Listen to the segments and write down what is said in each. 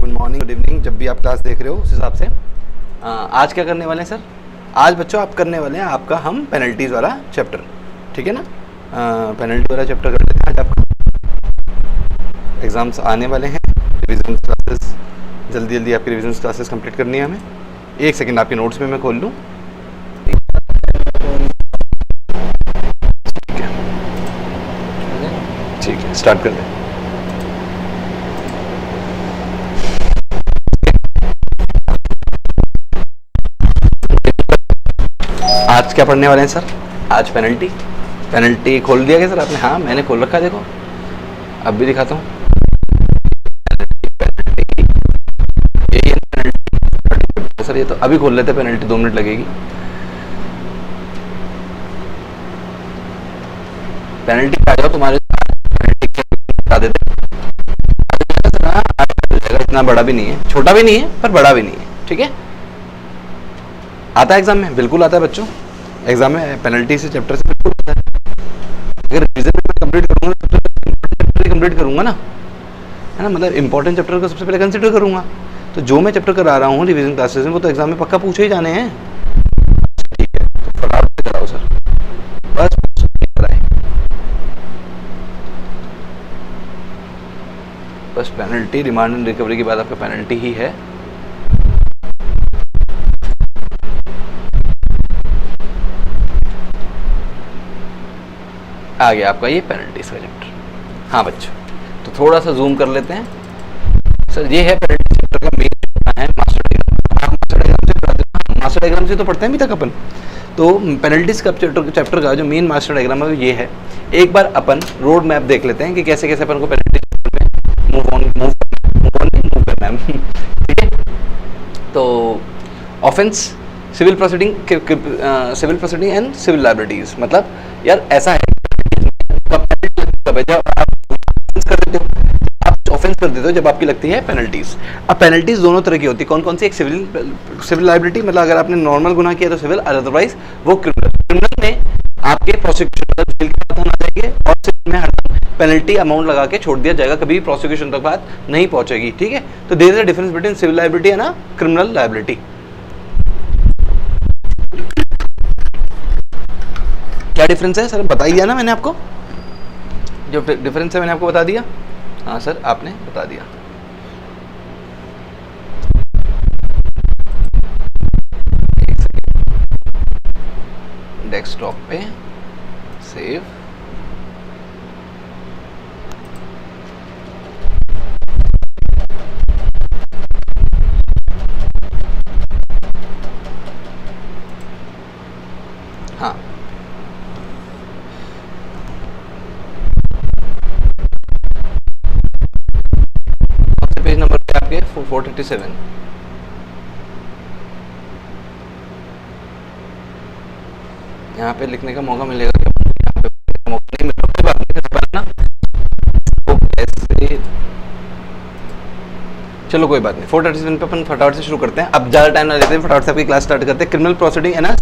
Good morning, good evening, जब भी आप क्लास देख रहे हो उस हिसाब से। आज क्या करने वाले हैं सर? आज बच्चों आप करने वाले हैं आपका हम पेनल्टीज़ वाला चैप्टर, ठीक है ना। पेनल्टी वाला चैप्टर कर लेते हैं। आज आपका एग्ज़ाम्स आने वाले हैं, रिविजन क्लासेस जल्दी जल्दी आपकी रिविजन क्लासेस कंप्लीट करनी है हमें। एक सेकंड आपके नोट्स में मैं खोल लूँ। ठीक है, स्टार्ट कर दें। आज क्या पढ़ने वाले हैं सर? आज पेनल्टी खोल दिया क्या सर आपने? हाँ मैंने खोल रखा है, देखो अब भी दिखाता हूँ। पेनल्टी सर, ये तो अभी खोल लेते, पेनल्टी 2 मिनट लगेगी। पेनल्टी आ जाओ तुम्हारे, बता देते। इतना बड़ा भी नहीं है, छोटा भी नहीं है, पर बड़ा भी नहीं है, ठीक है। आता है एग्जाम में, बिल्कुल आता है बच्चों, एग्जाम में पेनल्टी से चैप्टर से बिल्कुल आता है। अगर रिवीजन में कंप्लीट करूंगा तो सबसे कंप्लीट करूंगा ना, है ना, मतलब इंपॉर्टेंट चैप्टर को सबसे पहले कंसिडर करूंगा। तो जो मैं चैप्टर करा रहा हूँ रिवीजन क्लासेस में वो तो एग्जाम में पक्का पूछे ही जाने हैं। ठीक है, तो फटाफट से कराओ सर, बस कराए। बस पेनल्टी, रिमांड एंड रिकवरी के बाद आपका पेनल्टी ही है। आ गया आपका ये पेनल्टीज का चैप्टर। हाँ बच्चों, तो थोड़ा सा जूम कर लेते हैं सर। ये है पेनल्टी चैप्टर का मेन है मास्टर डायग्राम। मास्टर डायग्राम से तो पढ़ते हैं अभी तक अपन। तो पेनल्टीज का चैप्टर का जो मेन मास्टर डायग्राम है ये है। एक बार अपन रोड मैप देख लेते हैं कि कैसे कैसे अपन को पेनल्टी में मूव करना है। ठीक है, तो offence, civil proceeding and civil liabilities. मतलब यार ऐसा है, ऑफेंस कर देते हो जब आपकी लगती है पेनल्टीज। अब पेनल्टीज दोनों तरह की होती है। कौन कौन सी? एक सिविल लायबिलिटी, मतलब अगर आपने नॉर्मल गुनाह किया तो सिविल, अदरवाइज वो क्रिमिनल में आपके प्रोसिक्यूशन जेल के प्रावधान आ जाएंगे और सिविल में हर पेनल्टी अमाउंट लगा के छोड़ दिया जाएगा, कभी प्रोसिक्यूशन तक बात नहीं पहुंचेगी। ठीक है, तो there is a difference between civil liability and criminal liability. क्या डिफरेंस है सर? बता ही दिया ना मैंने आपको, जो डिफरेंस है मैंने आपको बता दिया। हाँ सर, आपने बता दिया। डेस्कटॉप पे सेव, हाँ पेज नंबर पे आपके 437। यहाँ पे लिखने का मौका मिलेगा क्या? यहाँ पे मौका नहीं मिलेगा, कोई बात नहीं ना, ऐसे चलो कोई बात नहीं। 437 पे अपन फटाफट से शुरू करते हैं। अब ज़्यादा टाइम ना लेते हैं, फटाफट से आपकी क्लास स्टार्ट करते हैं। क्रिमिनल प्रोसीडिंग है ना,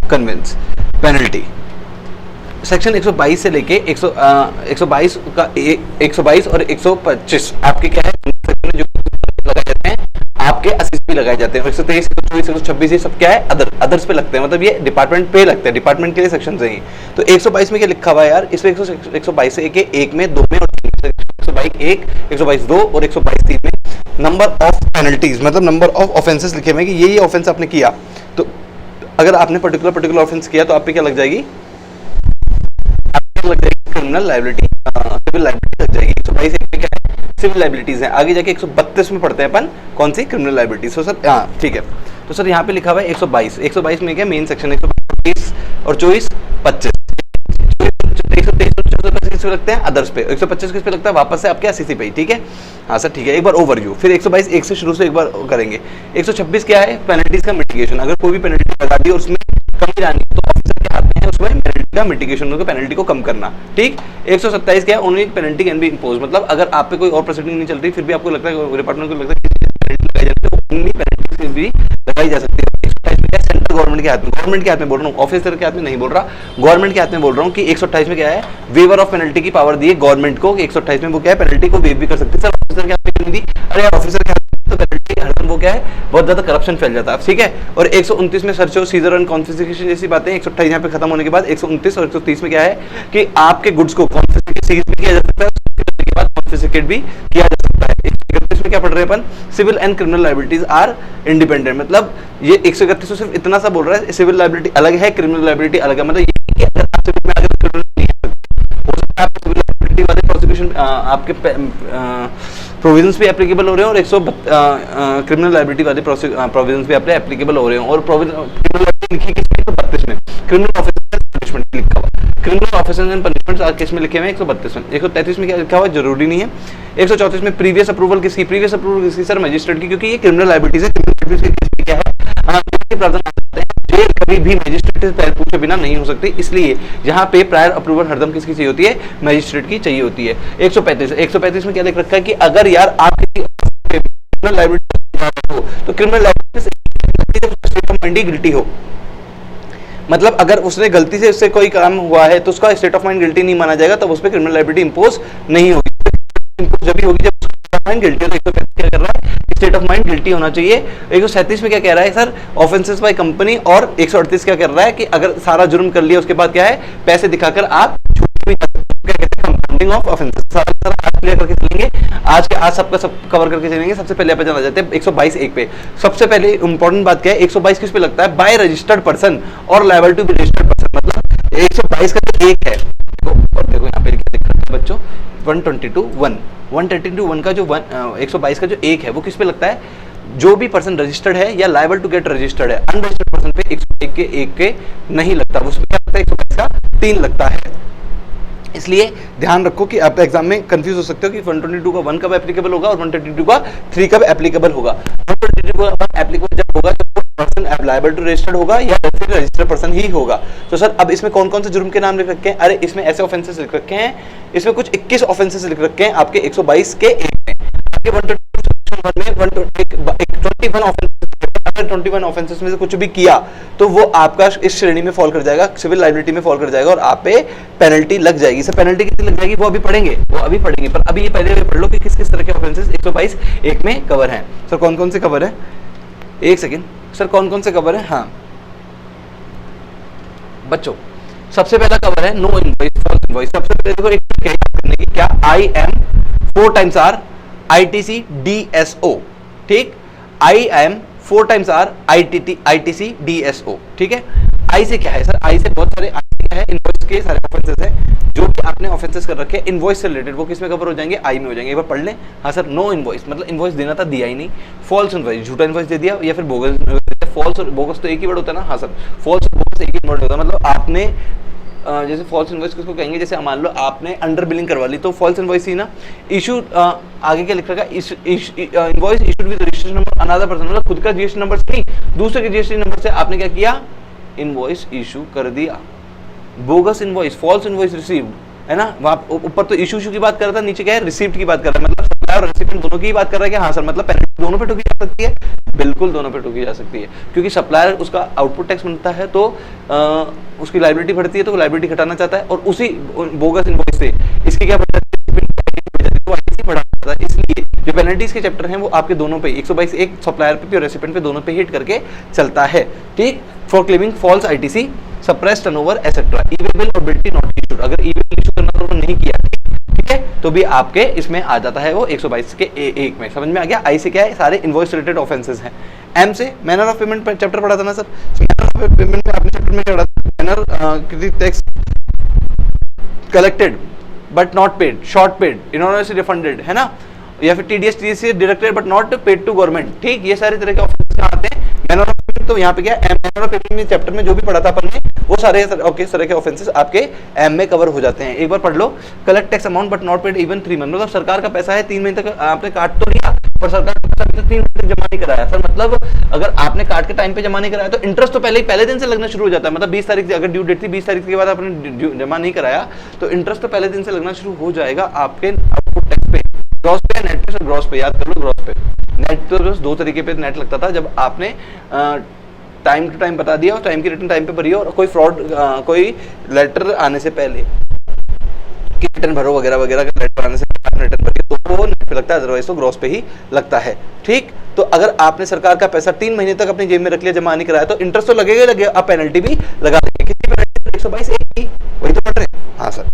कन्वेंस पेनल्टी सेक्शन 122 से लेके 122 का 122 और 125 आपके क्या है जो लगाए जाते हैं, आपके असिस्टी लगाए जाते हैं। 123, 124, 126 ये सब क्या है? अदर्स पे लगते हैं, मतलब ये डिपार्टमेंट पे लगते हैं, डिपार्टमेंट के लिए सेक्शन है। तो 122 में क्या लिखा हुआ है यार? इसमें 122 से एक में, 2 में और 3 में, 122 1, 122 2 और 122 3 में नंबर ऑफ पेनल्टीज, मतलब नंबर ऑफ ऑफेंसेस लिखे हुए हैं कि ये ऑफेंस आपने किया। तो अगर आपने पर्टिकुलर ऑफेंस किया तो आप पे क्या लग जाएगी? लग जाएगी क्रिमिनल लायबिलिटी, सिविल लायबिलिटी लग जाएगी। 122 में क्या है? सिविल लायबिलिटीज है। आगे जाके 132 में पढ़ते हैं अपन कौन सी? Criminal liabilities. तो सर हाँ ठीक है, तो सर यहाँ पे लिखा हुआ है 122 में क्या मेन सेक्शन 123 और 24 25 किस पे लगते हैं? अदर्स पे। 125 किस पे लगता है? वापस से आपके एससीसी पे ही। ठीक है, हाँ सर ठीक है। एक बार ओवरव्यू, फिर 122 एक से शुरू से एक बार करेंगे। 126 क्या है? पेनल्टीज का मिटिगेशन। अगर कोई भी पेनल्टी लगा दी और उसमें कमी लानी तो ऑफिसर के हाथ में है उसमें पेनल्टी का मिटिगेशन, पेनल्टी को कम करना। ठीक। 127 क्या है? Only penalty can be impose, मतलब अगर आप पे कोई और प्रोसीडिंग नहीं चल रही फिर भी आपको लगता है, डिपार्टमेंट को लगता है कि पेनल्टी लगाई जाती है, ओनली पेनल्टी भी लगाई जा सकती है। सेंट्रल गवर्नमेंट के हाथ में, गवर्नमेंट के हाथ में बोल रहा हूँ, ऑफिसर के हाथ में नहीं बोल रहा, गवर्नमेंट के हाथ में बोल रहा हूँ कि 128 में क्या है, वेवर ऑफ पेनल्टी की पावर दी है गवर्नमेंट को, 128 में वो क्या है, पेनल्टी को वेव भी कर सकती है। सर ऑफिसर के हाथ में नहीं दी, अरे यार ऑफिसर के हाथ में तो पेनल्टी हरदम वो क्या है, बहुत ज्यादा करप्शन फैल जाता है, ठीक है। और 129 में सर्च सीजर एंड कॉन्फिस्केशन जैसी बातें, 128 यहाँ पे खत्म होने के बाद 129 और 130 में क्या है कि आपके गुड्स को कॉन्फिस्केट सीज भी किया जा सकता है, उसके बाद कॉन्फिस्केट भी किया जा सकता है। 131 में क्या पढ़ रहे हैं अपन, civil and criminal liabilities are independent, मतलब ये 131 में सिर्फ इतना सा बोल रहा है, सिविल लायबिलिटी अलग है, क्रिमिनल लायबिलिटी अलग है, मतलब ये कि अगर आप सिविल में आगे क्रिमिनल नहीं है, हो सकता है आप सिविल लायबिलिटी वाले प्रोसिक्यूशन आपके प्रोविजंस भी एप्लीकेबल हो रहे हैं और 100 क्रिमिनल लायबिलिटी वाले प्रोविजंस भी आपके एप्लीकेबल हो रहे हैं। और क्रिमिनल लायबिलिटी लिखी किस में, 132 में क्रिमिनल ऑफेंसेस एंड पनिशमेंट लिखा हुआ, criminal offences and punishments are case में लिखे हुए हैं 132 में। 133 में क्या लिखा हुआ, जरूरी नहीं है। 134 में प्रीवियस अप्रूवल किसकी, प्रीवियस अप्रूवल किसकी, सर मजिस्ट्रेट की, क्योंकि ये क्रिमिनल लायबिलिटीज है, क्रिमिनल लायबिलिटीज के केस में क्या है, प्रावधान आते हैं, जेल कभी भी मजिस्ट्रेट से पहले पूछे बिना नहीं हो सकती, इसलिए यहाँ पे प्रायर अप्रूवल हरदम किसकी चाहिए होती है, मजिस्ट्रेट की चाहिए होती है। 135 में क्या लिख रखा है कि अगर यार आप किसी क्रिमिनल लायबिलिटी हो तो क्रिमिनल लायबिलिटी गिल्टी हो, मतलब अगर उसने गलती से उससे कोई काम हुआ है तो उसका स्टेट ऑफ माइंड गिल्टी नहीं माना जाएगा, तब उस पर क्रिमिनल लायबिलिटी इंपोज नहीं होगी, जब भी होगी जब गिल्टी। तो 135 क्या कर रहा है, स्टेट ऑफ माइंड गिल्टी होना चाहिए। 137 में क्या कह रहा है सर, ऑफेंसेस बाय कंपनी, और 138 क्या कर रहा है कि अगर सारा जुर्म कर लिया उसके बाद क्या है, पैसे दिखाकर आप छूट भी क्या कहते हैं, कंपाउंडिंग ऑफ ऑफेंसेस। सारा आज क्लियर करके चलेंगे, आज सबका सब कवर करके चलेंगे। सबसे पहले अपन जाना जाते हैं 122(1) पे। सबसे पहले इंपॉर्टेंट बात क्या है, 122 किस पे लगता है, बाय रजिस्टर्ड पर्सन और liable to be registered person, मतलब 122 का जो 1 है, देखो यहाँ पे लिख रखा है बच्चों, 122(1) का जो 122 का जो 1 है वो किस पे लगता है, जो भी पर्सन रजिस्टर्ड है या लायबल टू गेट रजिस्टर्ड है, अनरजिस्टर्ड पर्सन पे 101 के 1 के नहीं लगता, उसमें क्या लगता है, 122 का 3 लगता है। इसलिए ध्यान रखो कि आप एग्जाम में कंफ्यूज हो सकते हो कि 122 का 1 कब एप्लीकेबल होगा और 132 का 3 कब एप्लीकेबल होगा। 122 का 1 एप्लीकेबल जब होगा जब पर्सन लायबल टू रजिस्टर्ड होगा या फिर रजिस्टर्ड पर्सन ही होगा। तो सर अब इसमें कौन कौन से जुर्म के नाम लिख रखे हैं, अरे इसमें ऐसे ऑफेंसेस लिख रखे हैं, इसमें कुछ 21 ऑफेंसेस लिख रखे हैं आपके 122 के 1 में, आपके 121 ऑफेंसेस, अगर 21 ऑफेंसेस में से कुछ भी किया तो वो आपका इस श्रेणी में फॉल कर जाएगा, सिविल लायबिलिटी में फॉल कर जाएगा और आप पे पेनल्टी लग जाएगी। सर पेनल्टी कितनी लग जाएगी वो अभी पढ़ेंगे, पर अभी ये पहले पढ़ लो कि किस किस तरह के ऑफेंसेस 122(1) में कवर हैं। सर कौन कौन से कवर है, एक सेकेंड सर, कौन कौन से कवर है, हाँ बच्चों सबसे पहला कवर है नो इनवॉइस, फॉल्स इनवॉइस। सबसे पहले देखो एक करने की क्या, IM 4 times R ITC DSO, ठीक, IM 4 times R ITC DSO, ठीक है। आई से क्या है सर, आई से बहुत सारे क्या है, इनवॉइस के सारे ऑफेंसेस हैं जो कि आपने ऑफेंसेस कर रखे हैं इनवॉइस से रिलेटेड, वो किस में कवर हो जाएंगे, आई में हो जाएंगे। एक बार पढ़ लें, हाँ सर नो इनवॉइस मतलब इनवॉइस देना था, दिया ही नहीं, फॉल्स इनवॉइस झूठा इनवॉइस दे दिया, या फिर बोगस, फॉल्स और बोगस तो एक ही वर्ड होता है ना, हाँ सर फॉल्स और बोगस एक ही वर्ड होता है, मतलब आपने जैसे फॉल्स इनवॉइस किसको कहेंगे, जैसे मान लो आपने अंडर बिलिंग करवा ली तो फॉल्स इनवॉइस ही ना। इशू आगे क्या लिख रखा है, invoice issued with registration number another person, मतलब खुद का जीएसटी नंबर से नहीं दूसरे के जीएसटी नंबर से आपने क्या किया, इनवॉइस इशू कर दिया। Bogus invoice, false invoice received, है ना, वहां ऊपर तो इशू की बात कर रहा था, नीचे क्या है, रिसीप्ट की बात कर रहा है, मतलब सप्लायर और रेसिपिएंट दोनों की बात कर रहा है कि हाँ सर मतलब पेनल्टी दोनों पे ठोकी जा सकती है, बिल्कुल दोनों पे ठोकी जा सकती है, क्योंकि सप्लायर उसका आउटपुट टैक्स बनता है तो उसकी लायबिलिटी बढ़ती है, तो लायबिलिटी घटाना चाहता है और उसी बोगस इनवॉइस से इसकी क्या बढ़ जाता है, इसलिए जो पेनल्टीज के चैप्टर हैं वो आपके दोनों पे 122(1) सप्लायर पे और रेसिपिएंट पे दोनों पे हिट करके चलता है, ठीक। For claiming false ITC suppress turnover etcetera, e way bill और बिल नॉट इशूड, अगर ई-वे इशू करना तो नहीं किया, ठीक है, तो भी आपके इसमें आ जाता है वो 122 के 1 में। समझ में आ गया। आई से क्या है, सारे इनवॉइस रिलेटेड ऑफेंसेस हैं। एम से मैनर ऑफ पेमेंट चैप्टर पढ़ा था ना सर, मैनर ऑफ पेमेंट में आपने चैप्टर में क्या पढ़ा था, manner tax collected but not paid, short paid, erroneously refunded, है ना, या फिर TDS TDC deducted but not paid to government, ठीक, ये सारे तरह के ऑफेंसेस आते हैं मैनर ऑफ पेमेंट। तो यहाँ पे क्या है, मैनर ऑफ पेमेंट में चैप्टर में जो भी पढ़ा था अपन ने वो सारे तरह के ऑफेंसेस आपके एम में कवर हो जाते हैं। एक बार पढ़ लो, collect tax amount but not paid even 3 month, मतलब सरकार का पैसा है 3 महीने तक आपने काट तो लिया पर सरकार का पैसा अभी तक 3 महीने तक जमा नहीं कराया। सर मतलब अगर आपने काट के टाइम पे जमा नहीं कराया तो इंटरेस्ट तो पहले दिन से लगना शुरू हो जाता है, मतलब 20 तारीख से अगर ड्यू डेट थी 20 तारीख के बाद आपने जमा नहीं कराया तो इंटरेस्ट तो पहले दिन से लगना शुरू हो जाएगा आपके आउटपुट टैक्स पे। ग्रॉस पे, नेट पे, ग्रॉस पे याद कर लो, ग्रॉस पे, नेट तो बस 2 तरीके पे नेट लगता था, जब आपने टाइम टू टाइम बता दिया और टाइम की रिटर्न टाइम पे भरी और कोई फ्रॉड कोई लेटर आने से पहले कि रिटर्न भरो वगैरह वगैरह का लेटर आने से पहले रिटर्न भरिए तो वो नेट पे लगता है, अदरवाइज तो ग्रॉस पे ही लगता है। ठीक, तो अगर आपने सरकार का पैसा 3 महीने तक अपनी जेब में रख लिया, जमा नहीं कराया, तो इंटरेस्ट तो लगेगा ही लगेगा, आप पेनल्टी भी लगा देंगे। कितनी पेनल्टी? 122 की, वही तो पढ़ रहे हैं। हाँ सर,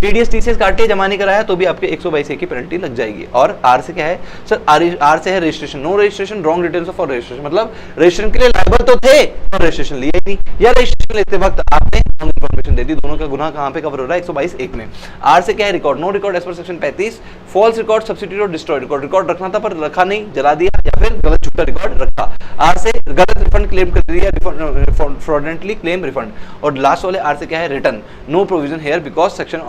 टीडीएस टीसीएस काटे जमा नहीं कराया तो भी आपके 122 की पेनल्टी लग जाएगी। और आर से क्या है सर? आर से है registration, no registration, wrong details of registration, मतलब रजिस्ट्रेशन के लिए लायबल तो थे और रजिस्ट्रेशन लिया ही नहीं, या रजिस्ट्रेशन लेते वक्त आपने रॉन्ग इन्फॉर्मेशन दे दी। दोनों का गुनाह कहां पे कवर हो रहा है? 122(1) में। आर से क्या है? Record, no record as per section 35, false record, substitute और डिस्ट्रॉय रिकॉर्ड, रिकॉर्ड रखना था पर रखा नहीं, जला दिया या फिर गलत झूठा रिकॉर्ड रखा। आर से गलत रिफंड क्लेम कर दिया, फ्रॉडनेंटली क्लेम रिफंड। और लास्ट वाले आर से क्या है? Return, no provision here because section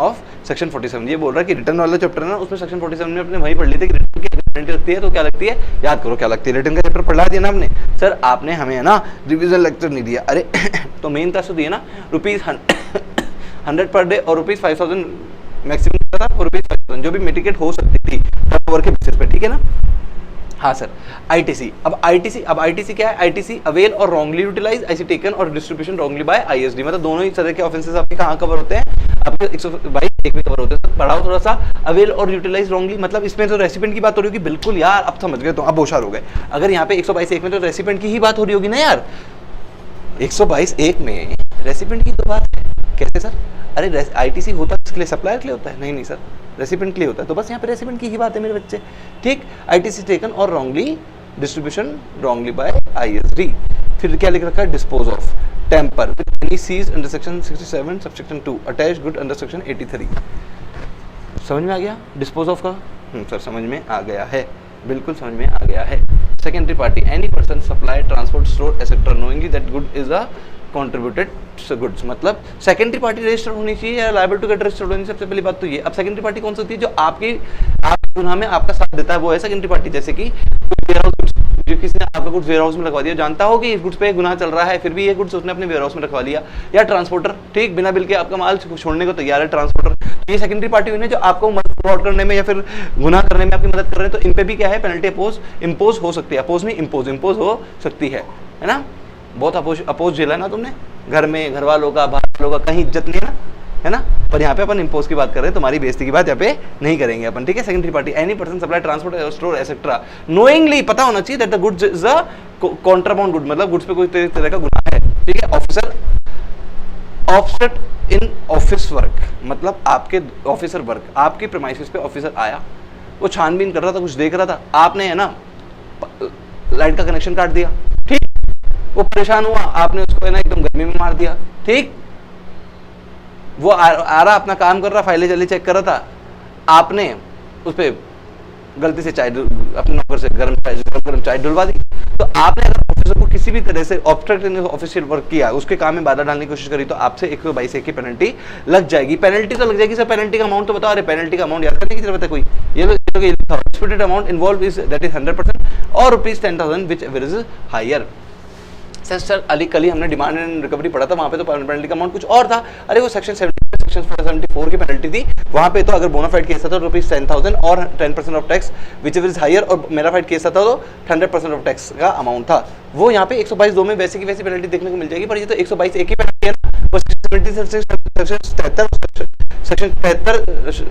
47। ये बोल रहा है कि रिटर्न वाला चैप्टर है ना, उसमें सेक्शन 47 में अपने वही पढ़ ली थी कि रिटर्न की गारंटी लगती है तो क्या लगती है, याद करो क्या लगती है। रिटर्न का चैप्टर पढ़ा दिया ना हमने सर, आपने हमें है ना रिवीजन लेक्चर नहीं दिया। अरे तो मेन था दिया ना, ₹100 पर डे और ₹5000 मैक्सिमम था, और ₹5000 जो भी मिटिगेट हो सकती थी टर्नओवर के बेसिस पे, ठीक है ना। हाँ सर, आईटीसी। अब आईटीसी क्या है? आईटीसी अवेल और रॉन्गली यूटिलाइज, आईसी टेकन और डिस्ट्रीब्यूशन रॉन्गली बाय आईएसडी, मतलब दोनों ही तरह के ऑफेंसेस आपके कहाँ कवर होते हैं? आपके 122(1) में कवर होते हैं। पढ़ाओ थोड़ा सा, अवेल और यूटिलाइज रॉन्गली, मतलब इसमें तो रेसिपेंट की बात हो रही होगी। बिल्कुल यार, अब समझ गए, तो अब होशियार हो गए। अगर यहाँ पे 122(1) में तो रेसिपेंट की ही बात हो रही होगी ना यार, 122(1) में रेसिपेंट की तो बात है। कैसे सर? अरे आईटीसी होता किसके लिए? सप्लायर के लिए होता है? नहीं सर, रेसिपेंट के लिए होता है। तो बस यहाँ पे रेसिपेंट की ही बात है मेरे बच्चे। ठीक, आईटीसी टेकन और wrongly distribution wrongly by ISD. फिर क्या लिख रखा है? Dispose of, tamper with any seize under section 67 subsection 2, attach good under section 83। समझ में आ गया डिस्पोज ऑफ का? सर समझ में आ गया है, बिल्कुल समझ में आ गया है। Secondary party, any person supply transport store etcetera knowingly that good is a contributed goods, मतलब सेकेंडरी पार्टी रजिस्टर्ड होनी चाहिए या लायबल टू गेट रजिस्टर्ड होनी। सबसे पहली बात तो ये। अब सेकेंडरी पार्टी कौन सी होती है? जो आपके गुनाह में आपका साथ देता है, वो है सेकेंडरी पार्टी। जैसे कि जो किसी ने आपका गुड्स वेयर हाउस में रखवा दिया, जानता हो कि इस गुड्स पे गुनाह चल रहा है, फिर भी ये गुड्स उसने अपने वेयर हाउस में रखवा लिया। या ट्रांसपोर्टर, ठीक, बिना बिल के आपका माल छोड़ने को तैयार है ट्रांसपोर्टर, ये सेकेंडरी पार्टी हुई है जो आपको फ्रॉड करने में या फिर गुनाह करने में आपकी मदद कर रहे हैं। तो इन पे भी क्या है? पेनल्टी इम्पोज हो सकती है। अपोज नहीं, इम्पोज हो सकती है ना। बहुत अपोज झेला है ना तुमने, घर में, घर वालों का, बाहर वालों का, कहीं इज्जत नहीं है ना, है ना। पर यहाँ पे अपन इम्पोज की बात कर रहे हैं, तुम्हारी बेइज्जती की बात यहाँ पे नहीं करेंगे अपन, ठीक है। Secondary party, any person supply transport store etcetera knowingly, पता होना चाहिए that the goods is a contraband good, मतलब गुड्स पे कोई तरह का गुनाह है, ठीक है। Officer offset in office work, मतलब आपके ऑफिसर वर्क, आपके प्रीमाइसेस पे ऑफिसर आया, वो छानबीन कर रहा था, कुछ देख रहा था, आपने है ना लाइट का कनेक्शन काट दिया, ठीक। वो परेशान हुआ, आपने उसको है ना एकदम गर्मी में मार दिया, ठीक। वो आ रहा अपना काम कर रहा, फाइलें जल्दी चेक कर रहा था, आपने उस पर गलती से चाय अपने नौकर से गर्म चाय डुलवा दी। तो आपने अगर ऑफिसर को किसी भी तरह से ऑब्स्ट्रक्ट इन ऑफिशियल वर्क किया, उसके काम में बाधा डालने की कोशिश करी, तो आपसे 122 की पेनल्टी लग जाएगी। पेनल्टी तो लग जाएगी सर, पेनल्टी का अमाउंट तो बताओ। अरे पेनल्टी का अमाउंट याद करने की जरूरत है कोई? ये disputed amount involve is that is 100% और ₹10,000 whichever is higher. Sir अली कल ही हमने डिमांड एंड रिकवरी पढ़ा था, वहां पे तो पेनल्टी का अमाउंट कुछ और था। अरे वो सेक्शन 74 की पेनल्टी थी, वहां पे तो अगर बोनाफाइड केस था तो ₹10,000 और 10% of tax whichever is higher, और मेराफाइड केस था तो 100% ऑफ टैक्स का अमाउंट था। वो यहाँ पे 122(2) में वैसे की वैसी पेनल्टी देखने को मिल जाएगी, पर ये तो 122(1) की पेनल्टी है ना। वो सेक्शन 73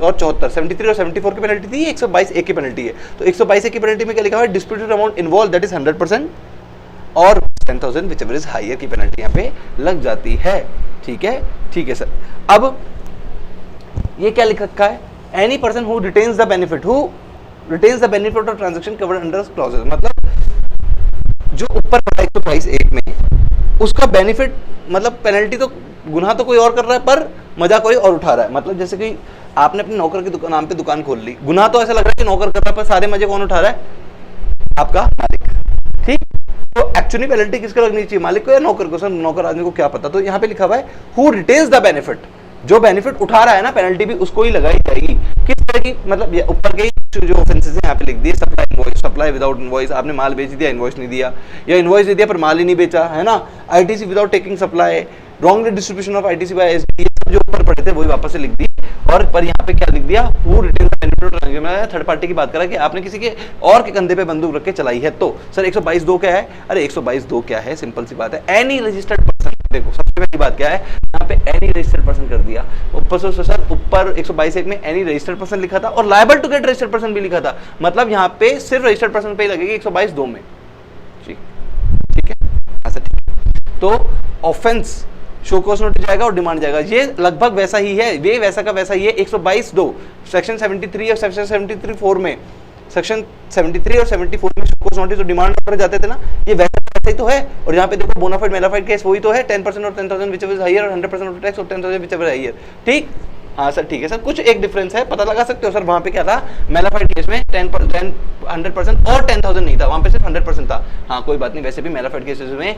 और 74, 73 और 74 की पेनल्टी थी, 122(1) की पेनल्टी है। तो 122(1) की पेनल्टी में क्या लिखा हुआ है? Disputed amount involve that is 100% और 10,000 विच एवर इज हायर की पेनल्टी यहाँ पे लग जाती है, ठीक है। ठीक है सर, अब ये क्या लिख रखा है? Any person who retains the benefit of transaction covered under clauses, मतलब जो ऊपर पड़ा 122(1) में, उसका बेनिफिट, मतलब पेनल्टी तो, गुनाह तो कोई और कर रहा है पर मजा कोई और उठा रहा है। मतलब जैसे कि आपने अपने नौकर के नाम पे दुकान खोल ली, गुनाह तो ऐसा लग रहा है कि नौकर कर रहा है, पर सारे मजे कौन उठा रहा है? आपका मालिक, ठीक। तो एक्चुअली पेनल्टी किसको लगनी चाहिए? मालिक को या नौकर को? सर नौकर आदमी को क्या पता। तो यहाँ पे लिखा हुआ है हु रिटेन्स द बेनिफिट, जो बेनिफिट उठा रहा है ना, पेनल्टी भी उसको ही लगाई जाएगी। किस तरह की? मतलब ये ऊपर के जो ऑफेंसेस हैं यहाँ पे लिख दिए। सप्लाई विदाउट इनवॉइस, आपने माल बेच दिया, इनवॉइस नहीं दिया, या इनवॉइस दे दिया पर माल ही नहीं बेचा, है ना। ITC without taking supply, wrong distribution of ITC by SD, ये सब जो ऊपर पड़े थे वही वापस से लिख दिए। और पर यहाँ पे क्या लिख दिया? Who retains the third party की बात करा कि आपने किसी के और के कंधे पे बंदूक रख के चलाई है तो सर 122(2) क्या है? अरे 122(2) क्या है? सिंपल सी बात है, एनी रजिस्टर्ड पर्सन। देखो सबसे पहली बात क्या है, यहाँ पे एनी रजिस्टर्ड पर्सन कर दिया, ऊपर से सर ऊपर 122(1) में एनी रजिस्टर्ड पर्सन लिखा था और liable to get registered person भी लिखा था, मतलब यहाँ पे सिर्फ रजिस्टर्ड पर्सन पे ही लगेगी 122(2) में। ठीक है, ऐसा ठीक है। तो ऑफेंस शो कॉज नोटिस जाएगा और डिमांड जाएगा, ये लगभग वैसा ही है, ये वैसा का वैसा ही है। 122(2) सेक्शन 73 और सेक्शन 73(4) में, सेक्शन 73 और 74 में शो कॉज नोटिस और डिमांड ऑर्डर जाते थे ना, ये वैसा ही तो है। और यहाँ पे देखो बोनाफाइड मेलाफाइड केस वही तो है, 10% और 10,000 विच इज हायर और 100% ऑफ टैक्स और 10,000 विच इज हायर। ठीक, हाँ सर ठीक है सर, कुछ एक डिफरेंस है, पता लगा सकते हो सर। वहां पे क्या था, मेलाफाइड केस में 100% और 10,000 नहीं था, वहां पे सिर्फ 100% था। हाँ कोई बात नहीं, वैसे भी मेलाफाइड केसेस में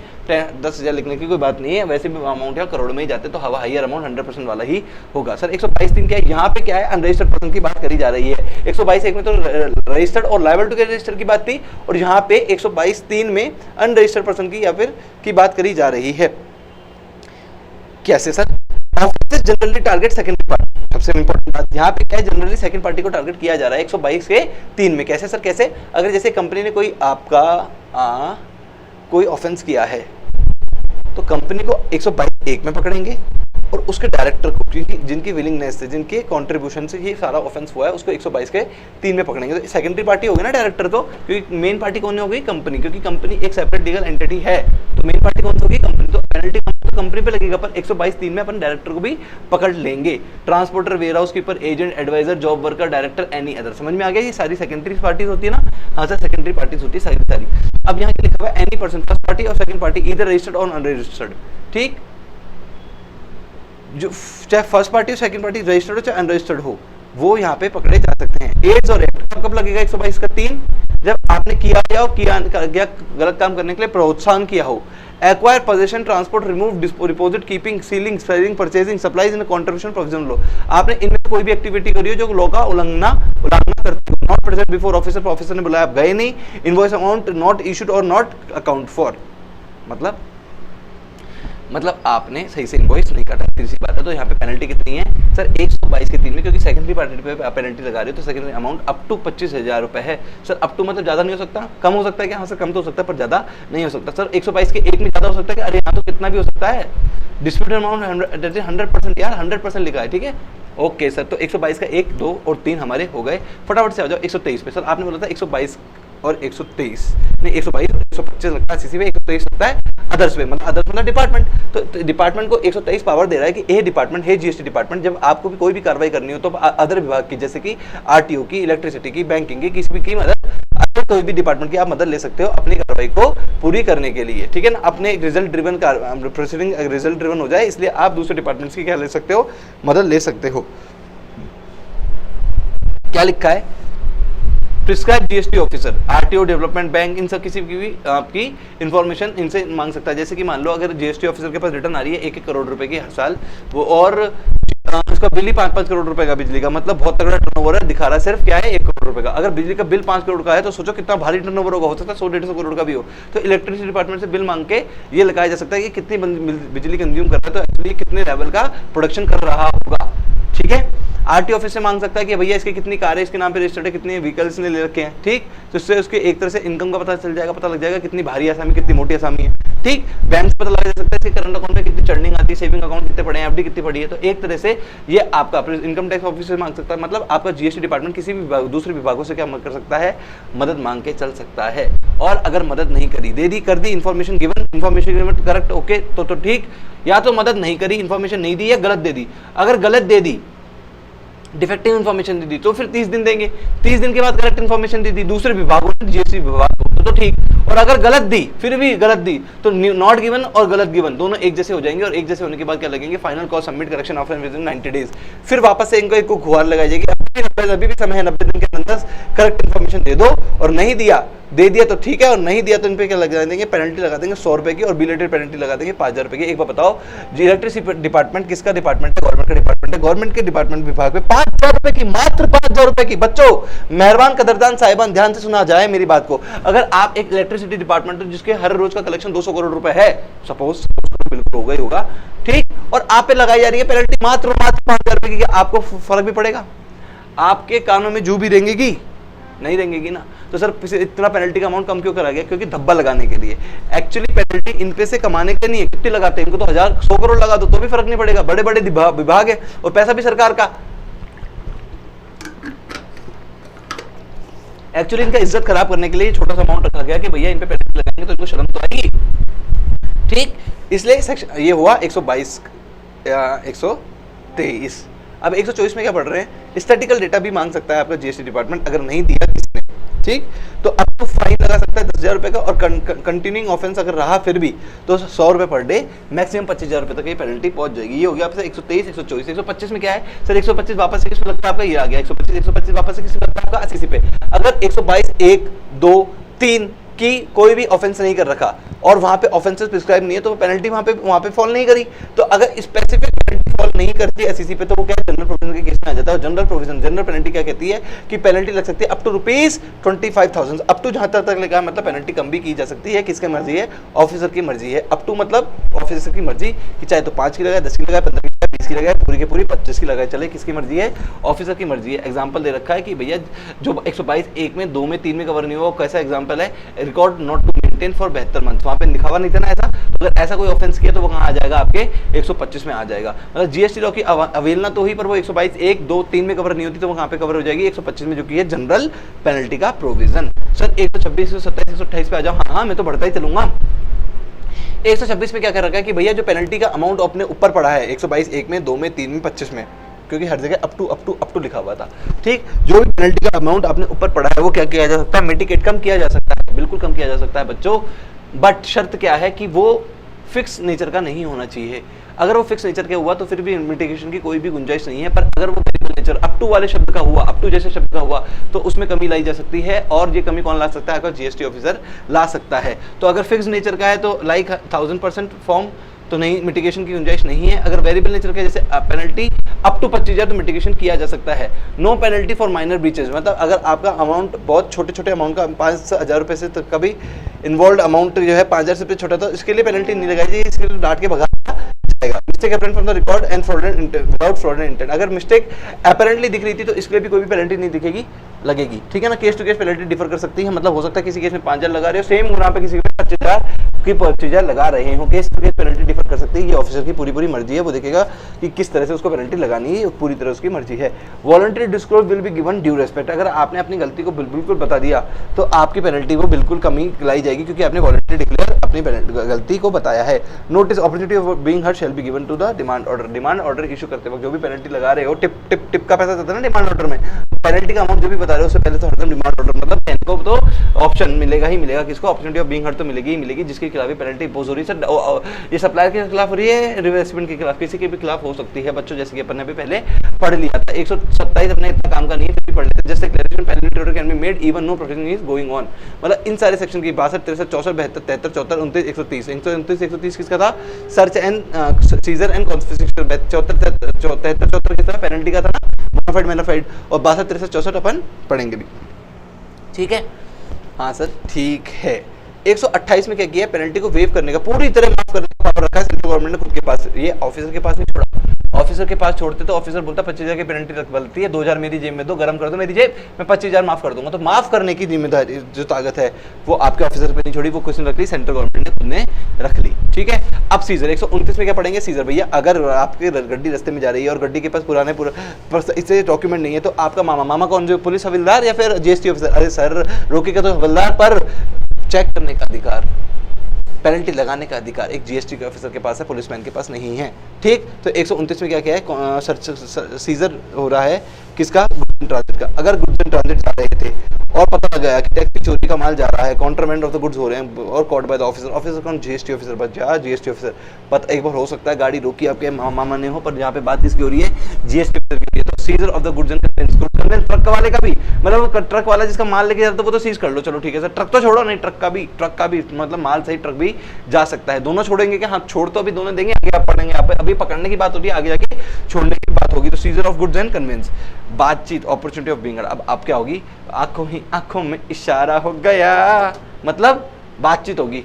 10,000 लिखने की कोई बात नहीं है, वैसे भी अमाउंट है करोड़ में ही जाते, तो हवा हायर अमाउंट 100% वाला ही होगा। सर 122(3) क्या है, यहाँ पे क्या है, अनरजिस्टर्ड पर्सन की बात करी जा रही है। 122(1) में तो रजिस्टर्ड और लायबल टू गेट रजिस्टर्ड की बात थी, और यहाँ पे 122(3) में अनरजिस्टर्ड पर्सन की या फिर की बात करी जा रही है। कैसे sir? Offences generally target secondary party, सबसे इंपॉर्टेंट बात यहाँ पे क्या है, जनरली सेकंड पार्टी को टारगेट किया जा रहा है 122(3) में। कैसे सर? कैसे? अगर जैसे कंपनी ने कोई आपका कोई ऑफेंस किया है तो कंपनी को 122(1) में पकड़ेंगे और उसके डायरेक्टर को, जिनकी विलिंगनेस से, जिनके कंट्रीब्यूशन से ये सारा ऑफेंस हुआ है, उसको 122(3) में पकड़ेंगे। तो सेकेंडरी पार्टी होगी ना डायरेक्टर, तो क्योंकि मेन पार्टी कौन होगी, कंपनी, क्योंकि कंपनी एक सेपरेट लीगल एंटिटी है, तो मेन पार्टी कौन सी होगी, कंपनी। तो पेनल्टी तो कंपनी पे लगेगा, पर 122(3) में अपन डायरेक्टर को भी पकड़ लेंगे। Transporter, warehouse keeper, agent, advisor, job worker, director, any other. समझ में आ गया? ये सारी सेकेंडरी पार्टीज होती है ना। हाँ सर, सेकेंडरी पार्टीज होती है सारी। अब यहाँ लिखा हुआ है एनी पर्सन, फर्स्ट पार्टी और सेकंड पार्टी, इधर रजिस्टर्ड और अनरजिस्टर्ड। ठीक, जो चाहे फर्स्ट पार्टी और सेकंड पार्टी रजिस्टर्ड हो चाहे अनरजिस्टर्ड हो, वो यहाँ पे पकड़े जा सकते हैं। एड्स और एक्ट कब लगेगा 122(3)? जब आपने किया गलत काम करने के लिए प्रोत्साहन किया हो। Acquire, possession, transport, remove, deposit, keeping, sealing, selling, purchasing, supplies in contribution provision लो, आपने इनमें कोई भी एक्टिविटी करी हो जो लॉ का उल्लंघना करती हो। Not present before officer, officer ने बुलाया आप गए नहीं। इनवॉइस अमाउंट नॉट इशूड और नॉट अकाउंट फॉर, मतलब आपने सही से इनवॉइस नहीं काटा, तीसरी बात है। तो यहाँ पे पेनल्टी कितनी है सर? 122(3) में, क्योंकि सेकेंडरी पार्टी पे आप पेनल्टी लगा रहे हो, तो सेकेंडरी अमाउंट अप टू 25,000 रुपए है। सर अप टू मतलब ज्यादा नहीं हो सकता, कम हो सकता है क्या? हाँ सर कम तो हो सकता है, पर ज्यादा नहीं हो सकता। सर 122(1) में ज्यादा हो सकता है क्या? अरे यहाँ तो कितना भी हो सकता है। डिस्प्यूटेड अमाउंट 100% यार, 100% लिखा है, ठीक है। ओके सर, तो 122 का 1, 2 और 3 हमारे हो गए। फटाफट से आ जाओ 123 पे। सर आपने बोला था 122 और 123 नहीं, 122 और 125 लगता है सीसी पे, 123 लगता है अदर्स पे, मतलब अदर्स मतलब डिपार्टमेंट। तो डिपार्टमेंट को 123 पावर दे रहा है कि ये डिपार्टमेंट है जीएसटी डिपार्टमेंट, जब आपको भी कोई भी कार्रवाई करनी हो तो अदर विभाग की, जैसे कि आरटीओ की, इलेक्ट्रिसिटी की, बैंकिंग की, किसी भी की मदद, कोई भी डिपार्टमेंट की आप मदद ले सकते हो अपनी कार्रवाई को पूरी करने के लिए, ठीक है ना। अपने result driven proceeding result driven हो जाए, इसलिए आप दूसरे डिपार्टमेंट्स की क्या ले सकते हो, मदद ले सकते हो। क्या लिखा है? Prescribe GST officer, RTO, development bank, इन सब किसी की भी आपकी इन्फॉर्मेशन इनसे मांग सकता है। जैसे कि मान लो अगर जीएसटी ऑफिसर के पास रिटर्न आ रही है 1-1 करोड़ रुपए की हर साल, वो और उसका बिल ही 5-5 करोड़ रुपए का बिजली का, मतलब बहुत तगड़ा टर्नओवर है, दिखा रहा है सिर्फ क्या है 1 करोड़ रुपए का। अगर बिजली का बिल 5 करोड़ का है तो सोचो कितना भारी टर्नओवर होगा, हो सकता है 100-150 करोड़ का भी हो। तो इलेक्ट्रिसिटी डिपार्टमेंट से बिल मांग के ये लगाया जा सकता है कि कितनी बिजली कंज्यूम कर रहा है, तो एक्चुअली कितने लेवल का प्रोडक्शन कर रहा होगा, ठीक है। आरटी ऑफिस से मांग सकता है कि भैया इसकी कितनी कार है, इसके नाम पे रजिस्टर्ड है, कितने व्हीकल्स ने ले रखे हैं, ठीक। तो इससे उसके एक तरह से इनकम का पता चल जाएगा, पता लग जाएगा कितनी भारी आसामी, कितनी मोटी आसामी है, ठीक। बैंक से पता लग जा सकता है इसके करंट अकाउंट में कितनी चर्निंग आती है, सेविंग अकाउंट कितने पड़े हैं, एफडी कितनी पड़ी है। तो एक तरह से ये आपका इनकम टैक्स ऑफिस से मांग सकता है, मतलब आपका जीएसटी डिपार्टमेंट किसी भी दूसरे विभागों से क्या कर सकता है, मदद मांग के चल सकता है। और अगर मदद नहीं करी, दे दी, कर दी, इन्फॉर्मेशन गिवन करेक्ट, ओके, तो ठीक। या तो मदद नहीं करी, इन्फॉर्मेशन नहीं दी, या गलत दे दी। अगर गलत दे दी, डिफेक्टिव इन्फॉर्मेशन दी तो फिर 30 दिन देंगे, 30 दिन के बाद करेक्ट इन्फॉर्मेशन दी दूसरे विभागों ने, जीएसटी विभाग तो ठीक। और अगर गलत दी, फिर भी गलत दी, तो नॉट गिवन और गलत गिवन दोनों एक जैसे हो जाएंगे, और एक जैसे होने के बाद क्या लगेंगे, final cost submit correction of with in 90 days. फिर वापस से इनको एक गुहार लगाई जाएगी, अभी भी समय है 90 दिन के अंदर करेक्ट इन्फॉर्मेशन दे दो, और नहीं दिया, दे दिया तो ठीक है, और नहीं दिया तो इन पे क्या लगा देंगे, पेनल्टी लगा देंगे 100 रुपए की, और बिलेटेड पेनल्टी लगा देंगे 5000 रुपए की। एक बार बताओ, इलेक्ट्रिसिटी डिपार्टमेंट किसका डिपार्टमेंट है? गवर्नमेंट का डिपार्टमेंट है। गवर्नमेंट के डिपार्टमेंट विभाग में 5000 रुपए की, मात्र 5000 रुपए की। बच्चों, मेहरबान कदरदान साहिबान, ध्यान से सुना जाए मेरी बात को। अगर आप एक इलेक्ट्रिसिटी डिपार्टमेंट जिसके हर रोज का कलेक्शन 200 करोड़ रुपए है, सपोज बिल्कुल होगा ही होगा, ठीक, और आप पे लगाई जा रही है पेनल्टी मात्र 5000 रुपए की, आपको फर्क भी पड़ेगा? आपके कानों में जू भी रेंगेगी? नहीं रेंगेगी ना। तो सर इतना पेनल्टी का अमाउंट कम क्यों करा गया? क्योंकि धब्बा लगाने के लिए। एक्चुअली पेनल्टी इन पे से कमाने के नहीं है। कितने लगाते हैं इनको? तो 1,000 100 करोड़ लगा दो तो भी फर्क नहीं पड़ेगा। बड़े बड़े विभाग है और पैसा भी सरकार का। एक्चुअली इनका इज्जत खराब करने के लिए छोटा सा अमाउंट रखा गया कि भैया इन पे पेनल्टी लगाएंगे तो इनको शर्म तो आएगी। ठीक, इसलिए सेक्शन ये हुआ 122 123। अब 124 में क्या पढ़ रहे हैं? स्टैटिकल डेटा भी मांग सकता है आपका जीएसटी डिपार्टमेंट, अगर नहीं दिया किसने। ठीक, तो अब तो फाइन लगा सकता है 10,000 रुपए का, और कंटिन्यूइंग ऑफेंस अगर रहा फिर भी तो 100 रुपए पर डे, मैक्सिमम 25,000 रुपए तक ये पेनल्टी पहुंच जाएगी। ये हो गया आपसे 123, 124। 125 में क्या है सर? 125 वापस से किस पे लगता है आपका? ये आ गया 125 वापस से किस पे लगता है आपका? 80 पे। अगर 122 1 2 3 की कोई भी ऑफेंस नहीं कर रखा और वहां पे ऑफेंसेस प्रिस्क्राइब नहीं है तो पेनल्टी वहां पे फॉल नहीं करी। तो अगर स्पेसिफिक पेनल्टी फॉल नहीं करती एससीसी पे तो वो क्या जनरल प्रोविजन के केस में आ जाता है। जनरल प्रोविजन, जनरल पेनल्टी क्या कहती है कि पेनल्टी लग सकती है अप टू ₹25,000। अप टू जहां तक लिखा है मतलब पेनल्टी कम भी की जा सकती है। किसकी मर्जी है? ऑफिसर की मर्जी है। अप टू मतलब ऑफिसर की मर्जी कि चाहे तो 5 की लगाए, 10 की लगाए, 15 की लगाए, 20 की लगाए, पूरी की पूरी 25 की लगाए, चले। किसकी मर्जी है? ऑफिसर की मर्जी है। एग्जाम्पल दे रखा है कि भैया जो 122 1 में 2 में 3 में कवर नहीं हुआ, कैसा एग्जाम्पल है? Record not to maintain for 72 month. वहां पे लिखा हुआ नहीं था ना ऐसा, तो अगर ऐसा कोई ऑफेंस किया तो वो कहां आ जाएगा? आपके 125 में आ जाएगा। मतलब जीएसटी लॉ की अवेलना तो ही, पर वो 122 1 2 3 में कवर नहीं होती तो वो कहां पे कवर हो जाएगी? 125 में, जो कि है जनरल पेनल्टी का प्रोविजन। सर 126 127 128 पे आ जाओ। हाँ मैं तो बढ़ता ही चलूंगा। 126 में क्या कर रखा है कि भैया जो पेनल्टी का अमाउंट अपने ऊपर पड़ा है 122 1 में 2 में 3 में 25 में, क्योंकि हर जगह अप टू लिखा हुआ था। ठीक, जो भी पेनल्टी का अमाउंट आपने ऊपर पड़ा है वो क्या किया जा सकता है? मिटिगेट, कम किया जा सकता है, बिल्कुल कम किया जा सकता है बच्चों। बट शर्त क्या है कि वो फिक्स नेचर का नहीं होना चाहिए। अगर वो फिक्स नेचर का हुआ तो फिर भी मिटिगेशन की कोई भी गुंजाइश नहीं है। पर अगर वो वेरिएबल नेचर अप टू वाले शब्द का हुआ, अप टू जैसे शब्द का हुआ, तो उसमें कमी लाई जा सकती है। और ये कमी कौन ला सकता है? जीएसटी ऑफिसर ला सकता है। तो अगर फिक्स नेचर का है तो लाइक 1000% फॉर्म तो नहीं, मिटिगेशन की गुंजाइश नहीं है। अगर वेरिएबल नेचर का जैसे पेनल्टी अप टू 25,000 तो मिटिगेशन किया जा सकता है। No penalty for minor breaches, मतलब अगर आपका अमाउंट बहुत छोटे छोटे अमाउंट का 5,000 रुपए से तो कभी इन्वॉल्व अमाउंट जो है 5,000 से छोटा, तो इसके लिए पेनल्टी नहीं लगाई जाएगी, इसके लिए डांट के भगा जाएगा। Mistake apparent from the record and fraudulent without fraudulent intent, अगर मिस्टेक अपरेंटली दिख रही थी तो इसके लिए भी कोई भी पेनल्टी नहीं दिखेगी, लगेगी। ठीक है ना। Case to case penalty differ कर सकती है। मतलब हो सकता है किसी केस में 5,000 लगा रहे हो, सेम गुना पे किसी में 25,000 लगा रहे हो। Case to case penalty differ कर सकती है। ये ऑफिसर की पूरी मर्जी है, वो देखेगा कि किस तरह से उसको पेनल्टी लगानी है, पूरी तरह उसकी मर्जी है। Voluntary disclose will be given due respect, अगर आपने अपनी गलती को बिल्कुल बता दिया तो आपकी पेनल्टी को बिल्कुल कमी लाई जाएगी, क्योंकि आपने वॉलंटरी डिक्लेयर अपनी गलती को बताया है। Notice opportunity of being heard shall be given to the demand order, demand order issue करते वक्त जो भी पेनल्टी लगा रहे हो, टिप का पैसा देता है ना डिमांड ऑर्डर में, पेनल्टी का अमाउंट जो भी बता रहे हो उससे पहले तो हरदम डिमांड ऑर्डर, मतलब को तो ऑप्शन मिलेगा ही मिलेगा। किसको? अपॉर्चुनिटी ऑफ बीइंग हर्ड तो मिलेगी ही मिलेगी, जिसके खिलाफ पेनल्टी इम्पोज हो रही है। ये सप्लायर के खिलाफ हो रही है, रिवर्समेंट के खिलाफ, किसी के भी खिलाफ हो सकती है बच्चों, जैसे कि अपन ने भी पहले पढ़ लिया था। 127 अपने इतना काम का नहीं है, फिर भी पढ़ लेते। Just declaration penalty order can be made even know processing is going on, मतलब इन सारे सेक्शन की 62 63 64 72 73 74 29 130 129 130 किसका था? Search and seizure and confiscation. 74 73 74 किसका? पेनल्टी का था ना, मोनाफाइड मैनाफाइड। और 62 63 64 अपन पढ़ेंगे भी। ठीक है, हाँ सर ठीक है। 128 में क्या किया? पेनल्टी को वेव करने का, पूरी तरह माफ करने का पावर रखा है सेंट्रल गवर्नमेंट ने खुद के पास। ये ऑफिसर के पास नहीं छोड़ा। ऑफिसर के पास छोड़ते तो ऑफिसर बोलता 25,000 की पेनल्टी बनती है, 2,000 मेरी जेब में दो, गरम कर दो मेरी जेब, मैं 25,000 माफ कर दूंगा। तो माफ करने की जिम्मेदारी जो ताकत है वो आपके ऑफिसर पे नहीं छोड़ी, वो क्वेश्चन रख ली सेंट्रल गवर्नमेंट ने खुद ने रख ली। ठीक है, अब सीजर 129 में क्या पढ़ेंगे? सीजर भैया अगर आपकी गड्डी रास्ते में जा रही है और गड्डी के पास पुराने इससे डॉक्यूमेंट नहीं है तो आपका मामा कौन, जो पुलिस हवलदार या फिर जीएसटी ऑफिसर? अरे सर रोकेगा तो हवलदार, पर चेक करने का अधिकार, पेनल्टी लगाने का अधिकार एक जीएसटी के ऑफिसर के पास है, पुलिसमैन के पास नहीं है। ठीक, तो 129 में क्या क्या है? सीजर हो रहा है किसका? गुड्स इन ट्रांजिट का। अगर गुड्स इन ट्रांजिट जा रहे थे और पता गया कि टैक्स की चोरी का माल जा रहा है, कॉन्ट्राबैंड ऑफ द गुड्स हो रहे हैं और caught by the officer, officer कौन? GST officer. बच जा जीएसटी ऑफिसर। पता एक बार हो सकता है गाड़ी रोकी आपके मामा ने हो, पर यहाँ पे बात किसकी हो रही है? जीएसटी ऑफिसर की। तो seizure of the goods and conveyance, truck वाले का भी, मतलब ट्रक वाला जिसका माल लेके जाता है वो तो सीज कर लो, चलो ठीक है सर। ट्रक तो छोड़ो नहीं, ट्रक का भी मतलब माल सही ट्रक भी जा सकता है। दोनों छोड़ेंगे क्या? हाँ छोड़ तो अभी दोनों देंगे, आगे आप पढ़ेंगे। आप अभी पकड़ने की बात होती है, आगे जाके छोड़ने की बात होगी। तो seizure of goods and conveyance, बातचीत, अपॉर्चुनिटी ऑफ बीइंग हर्ड। अब आप क्या होगी? आंखों में इशारा हो गया, मतलब बातचीत होगी।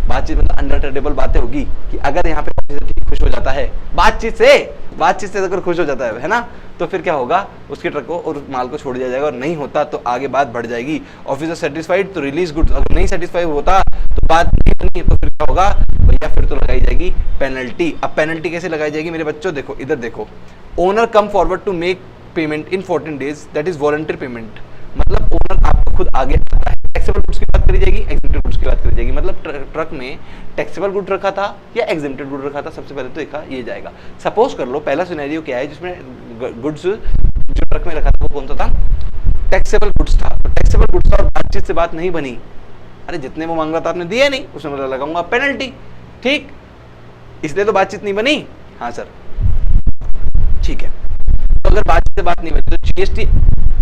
बातचीत मतलब अंडरस्टैंडेबल बातें होगी कि अगर यहाँ पे बातचीत से ठीक खुश हो जाता है, बातचीत से अगर खुश हो जाता है ना, तो फिर क्या होगा, उसके ट्रक को और माल को छोड़ दिया जाएगा, और नहीं होता तो आगे बात बढ़ जाएगी। ऑफिसर सेटिस्फाइड तो रिलीज गुड्स, अगर नहीं सेटिस्फाई होता तो बात नहीं बनी तो फिर क्या होगा भैया, फिर तो लगाई जाएगी पेनल्टी। अब पेनल्टी कैसे लगाई जाएगी मेरे बच्चों, देखो इधर देखो, owner come forward to make payment in 14 days, that is voluntary payment, मतलब ओनर आपको खुद आगे आता है। टैक्सेबल गुड्स की बात करी जाएगी, एग्जेम्प्टेड गुड्स की बात करी जाएगी, मतलब ट्रक में टैक्सेबल गुड रखा था या एग्जेम्प्टेड गुड रखा था, सबसे पहले तो देखा ये जाएगा। सपोज कर लो पहला सिनेरियो क्या है, जिसमें गुड्स जो ट्रक में रखा था वो कौन सा था, टैक्सेबल गुड्स था। तो टैक्सेबल गुड्स था और बातचीत से बात नहीं बनी, अरे जितने वो मांग रहा था आपने दिए नहीं, उसमें मतलब लगाऊंगा पेनल्टी, ठीक, इसलिए तो बातचीत नहीं बनी। हाँ सर ठीक है, तो अगर बातचीत से बात नहीं बनी तो जीएसटी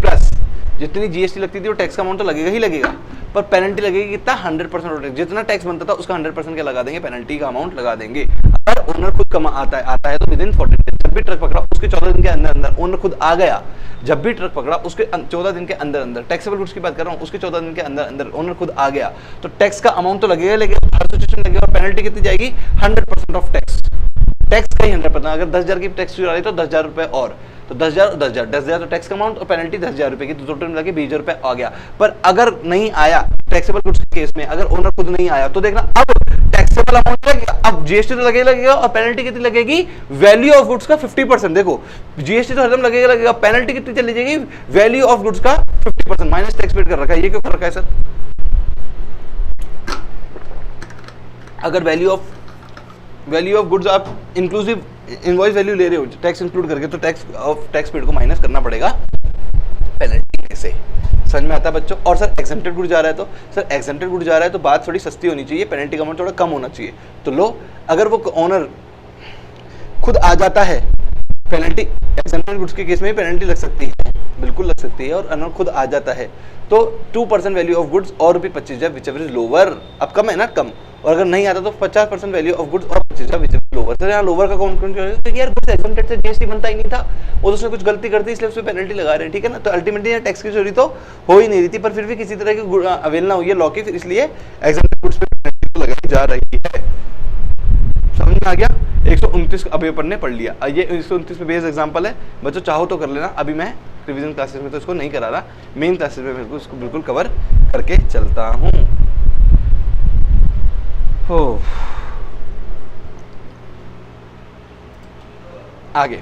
प्लस जितनी जीएसटी लगती थी वो टैक्स का अमाउंट तो लगेगा ही लगेगा, पर पेनल्टी लगेगी कितना, 100% टैक्स, जितना टैक्स बनता था उसका 100% क्या लगा देंगे, पेनल्टी का अमाउंट लगा देंगे। अगर ओनर खुद कमा आता है तो विद इन 14 days, जब भी ट्रक पकड़ा उसके 14 दिन के अंदर ओनर खुद आ गया, जब भी ट्रक पकड़ा उसके 14 दिन के अंदर टैक्सेबल गुड्स की बात कर रहा हूँ, उसके 14 दिन के अंदर ओनर खुद आ गया तो टैक्स का अमाउंट तो लगेगा हर सिचुएशन लगेगा, और पेनल्टी कितनी जाएगी, 100% ऑफ टैक्स का ही 100%। अगर 10,000 की टैक्स चुरा रही तो 10,000 रुपए, और तो 10,000 तो टैक्स का अमाउंट और पेनल्टी 10,000 रुपए की, तो टोटल मिला के 20,000 रुपए आ गया। पर अगर नहीं आया टैक्सेबल गुड्स के केस में, अगर ओनर खुद नहीं आया तो देखना अब टैक्सेबल अमाउंट लगेगा, अब जीएसटी तो लगेगा, और पेनल्टी कितनी लगेगी, वैल्यू ऑफ गुड्स का 50%। देखो जीएसटी तो हरदम लगेगा, पेनल्टी कितनी चली जाएगी, वैल्यू ऑफ गुड्स का 50% माइनस टैक्स पेड कर रखा है। ये क्यों कर रखा है सर, अगर वैल्यू ऑफ गुड्स आप इंक्लूसिव इनवॉइस वैल्यू ले रहे हो टैक्स इंक्लूड करके, तो टैक्स पेड को माइनस करना पड़ेगा पेनल्टी से। समझ में आता है बच्चों। और सर एग्जेम्प्टेड गुड जा रहा है तो सर एग्जेम्प्टेड गुड जा रहा है तो बात थोड़ी सस्ती होनी चाहिए, पेनल्टी का अमाउंट थोड़ा कम होना चाहिए। तो लो अगर वो ओनर खुद आ जाता है, पेनल्टी एग्जेम्प्टेड गुड्स के केस में पेनल्टी लग सकती है, बिल्कुल लग सकती है, और ओनर खुद आ जाता है तो 2% वैल्यू ऑफ गुड्स और ₹25,000 विच एवर इज लोअर। अब कम है ना, कम, और अगर नहीं आता तो 50% वैल्यू ऑफ गुड्स और 25,000 विच एवर लोअर। सर यहाँ लोअर का कौन क्योंकि यार गुड्स एग्जेम्प्टेड से जीएसटी बनता ही नहीं था, वो तो उसने कुछ गलती कर दी इसलिए उसमें पेनल्टी लगा रहे हैं, ठीक है ना। तो अल्टीमेटली यहाँ टैक्स की चोरी तो हो ही नहीं रही थी, पर फिर भी किसी तरह की अवेलना हुई है लॉ की, फिर इसलिए एग्जेम्प्टेड गुड्स पे पेनल्टी लगाई जा रही है। समझ में आ गया। 129 अभी अपन ने पढ़ लिया, ये 129 में बेस एग्जांपल है बच्चों, चाहो तो कर लेना। अभी मैं रिवीजन क्लासेस में तो इसको नहीं करा रहा, मेन क्लासेस में बिल्कुल इसको बिल्कुल कवर करके चलता हूँ। आगे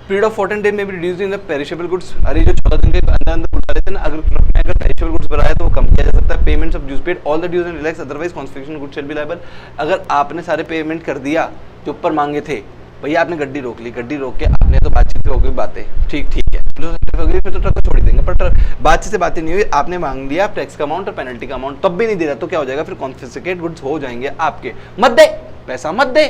पीरियड ऑफ 14 डेज में भी reduce in the perishable goods. अरे जो 14 दिन के अंदर बुला लेते हैं ना, अगर पेरिशेबल गुड्स भरा है तो वो कम किया जा सकता है। Payments of dues paid all the dues and relax, otherwise configuration goods shall be liable. अगर आपने सारे पेमेंट कर दिया जो ऊपर मांगे थे, भैया आपने गड्डी रोक ली, गड्डी रोक के आपने तो बातचीत हो गई बातें, ठीक है फिर तो ट्रक को छोड़ देंगे, पर बातचीत से बातें नहीं हुई, आपने मांग लिया टैक्स का अमाउंट और पेनल्टी का अमाउंट, तब भी नहीं दे रहा तो क्या हो जाएगा, फिर कॉन्फिस्केट गुड्स हो जाएंगे आपके। मत दे पैसा, मत दे,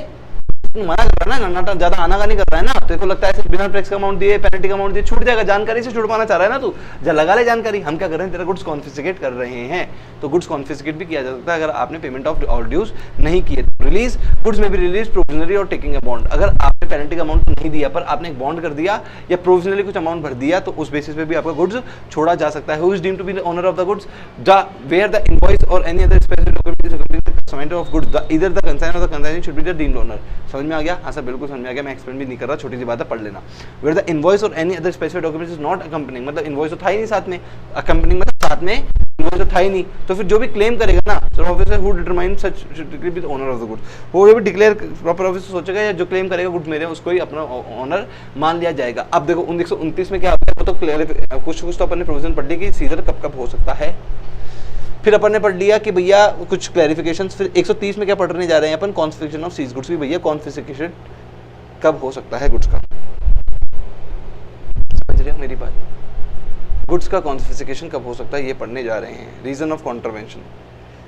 मना कर रहा है ना, ज्यादा आना नहीं कर रहा है ना, तेरे को लगता है बिना टैक्स का अमाउंट दिए पेनल्टी का अमाउंट दिए छूट जाएगा, जानकारी से छुड़वाना चाह रहा है ना तू, जा लगा ले जानकारी। हम क्या कर रहे हैं, तेरा गुड्स कॉन्फिस्केट कर रहे हैं, तो गुड्स कॉन्फिस्केट भी किया जा सकता है अगर आपने पेमेंट ऑफ ऑल ड्यूज नहीं किए। रिलीज गुड्स में भी रिलीज प्रोविजनली और टेकिंग अ बॉन्ड। अगर आपने पेनल्टी का अमाउंट नहीं दिया पर आपने एक बॉन्ड कर दिया या प्रोविजनली कुछ अमाउंट भर दिया, तो उस बेसिस पे भी आपका गुड्स छोड़ा जा सकता है। Who is deemed to be the owner of the goods, the where the invoice और any other specific document of goods, either the consign और the consignee should be the deemed owner. समझ में आ गया? हाँ सर बिल्कुल समझ में आ गया, मैं एक्सप्लेन भी नहीं कर रहा, छोटी सी बात है, पढ़ लेना। वेयर द इनवॉइस और any other specific document is not accompanying, मतलब इनवॉइस तो था ही नहीं साथ में, अकम्पनिंग मतलब साथ में इनवॉइस तो था ही नहीं, तो फिर जो भी क्लेम करेगा ना, sir officer who determine such should be the owner of the goods, वो जो भी डिक्लेयर प्रॉपर ऑफिसर सोचेगा या जो क्लेम करेगा गुड्स मेरे, उसको ही अपना ओनर मान लिया जाएगा। अब देखो 129 में क्या होता है, वो तो कुछ तो अपन ने प्रोविजन पढ़ ली कि सीजर कब कब हो सकता है, फिर अपन ने पढ़ लिया कि भैया कुछ क्लैरिफिकेशन। फिर 130 में क्या पढ़ने जा रहे हैं अपन, कॉन्फिस्केशन ऑफ सीज गुड्स भी, भैया कॉन्फिस्केशन कब हो सकता है गुड्स का, समझ रहे हो मेरी बात, गुड्स का कॉन्फिस्केशन कब हो सकता है ये पढ़ने जा रहे हैं। रीजन ऑफ कॉन्ट्रवेंशन,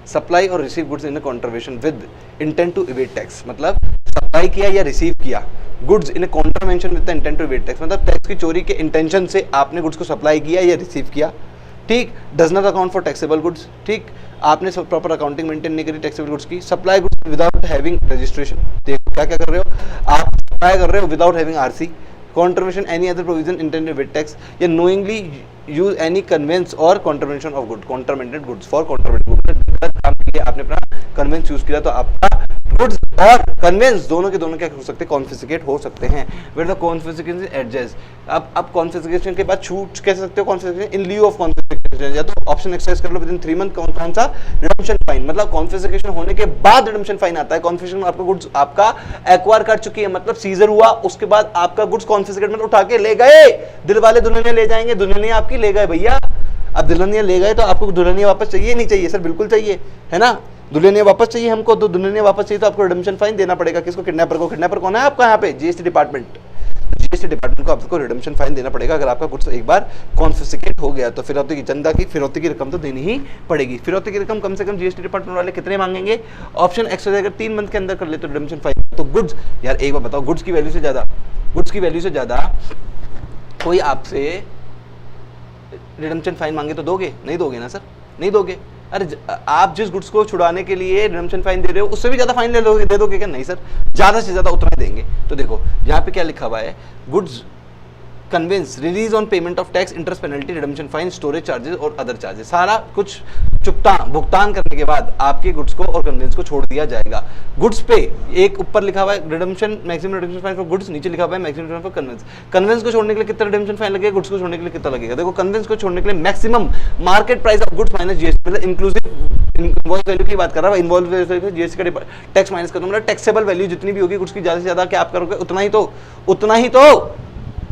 सप्लाई और receive goods in contravention with intent to evade tax, मतलब सप्लाई किया या रिसीव किया goods in contravention with the intent to evade tax, मतलब टैक्स की चोरी के इंटेंशन से आपने गुड्स को सप्लाई किया या रिसीव किया, ठीक, does not account for taxable goods, ठीक, आपने प्रॉपर अकाउंटिंग मेंटेन नहीं करी टैक्सेबल गुड्स की, supply goods without having registration, देखो क्या क्या कर रहे हो आप, सप्लाई कर रहे हो without having RC, contravention any other provision intended with tax, या नोइंगली यूज एनी कन्वेंस और contravention of good, contaminated goods for contaminated goods, काम के लिए आपने अपना कन्वेंस यूज किया तो आपका गुड्स और कन्विंस दोनों के दोनों क्या हो सकते हैं, कॉन्फिस्केट हो सकते हैं। वेयर द कॉन्फिस्केशन एडजस्ट, अब कॉन्फिस्केशन के बाद छूट कह सकते हो confiscation in lieu of confiscation, या तो ऑप्शन एक्सरसाइज कर लो विद इन 3 मंथ। कौन सा, रिडम्पशन फाइन, मतलब कॉन्फिस्केशन होने के बाद रिडम्पशन फाइन आता है। कॉन्फिस्केशन आपका गुड्स आपका एक्वायर कर चुकी है, मतलब सीजर हुआ, उसके बाद आपका गुड्स कॉन्फिस्केट मतलब उठा के ले गए, दिल वाले दुल्हनिया ले जाएंगे, दुल्हनिया आपकी ले गए भैया। अब दुल्हनिया ले गए तो आपको दुल्हनिया वापस चाहिए, नहीं चाहिए? सर बिल्कुल चाहिए, है ना, दुल्हनिया वापस चाहिए हमको, तो दुल्हनिया वापस चाहिए तो आपको रिडम्पशन फाइन देना पड़ेगा। किसको? किडनैपर को। किडनैपर कौन है आपका यहाँ पे? GST department. जीएसटी डिपार्टमेंट को आपको रिडम्पशन फाइन देना पड़ेगा अगर आपका गुड्स एक बार कॉन्फिस्केट हो गया तो। फिरौती की चंदा की फिरौती की रकम तो देनी ही पड़ेगी। फिरौती की रकम कम से कम जीएसटी डिपार्टमेंट वाले कितने मांगेंगे? ऑप्शन एक्स अगर 3 मंथ के अंदर कर ले तो रिडम्पशन फाइन, तो गुड्स, यार एक बार बताओ, गुड्स की वैल्यू से ज्यादा कोई आपसे रिडम्पशन फाइन मांगे तो दोगे? नहीं दोगे ना सर, नहीं दोगे। अरे आप जिस गुड्स को छुड़ाने के लिए रिडम्पशन फाइन दे रहे हो उससे भी ज्यादा फाइन दे दोगे क्या? नहीं सर, ज्यादा से ज्यादा उतना ही देंगे। तो देखो यहाँ पे क्या लिखा हुआ है, goods convince release on payment of tax, interest, penalty, redemption fine, storage charges और अदर चार्जेस, सारा कुछ भुगतान करने के बाद आपके गुड्स को और कन्वेंस को छोड़ दिया जाएगा। गुड्स पे एक ऊपर लिखा हुआ है redemption, maximum redemption fine for goods, नीचे लिखा हुआ है maximum redemption for conveyance. Conveyance को छोड़ने के लिए कितना रिडम्पशन फाइन लगेगा, गुड्स को छोड़ने के लिए कितना लगेगा? देखो कन्वेंस को छोड़ने के लिए maximum market price of goods minus GST, मतलब इंक्लूसिव इनवॉइस वैल्यू की बात कर रहा हूं, इनवॉइस वैल्यू जीएसटी का टैक्स माइनस कर दूं, मतलब टैक्सेबल वैल्यू जितनी भी होगी गुड्स की ज्यादा से ज्यादा क्या आप करोगे, उतना ही तो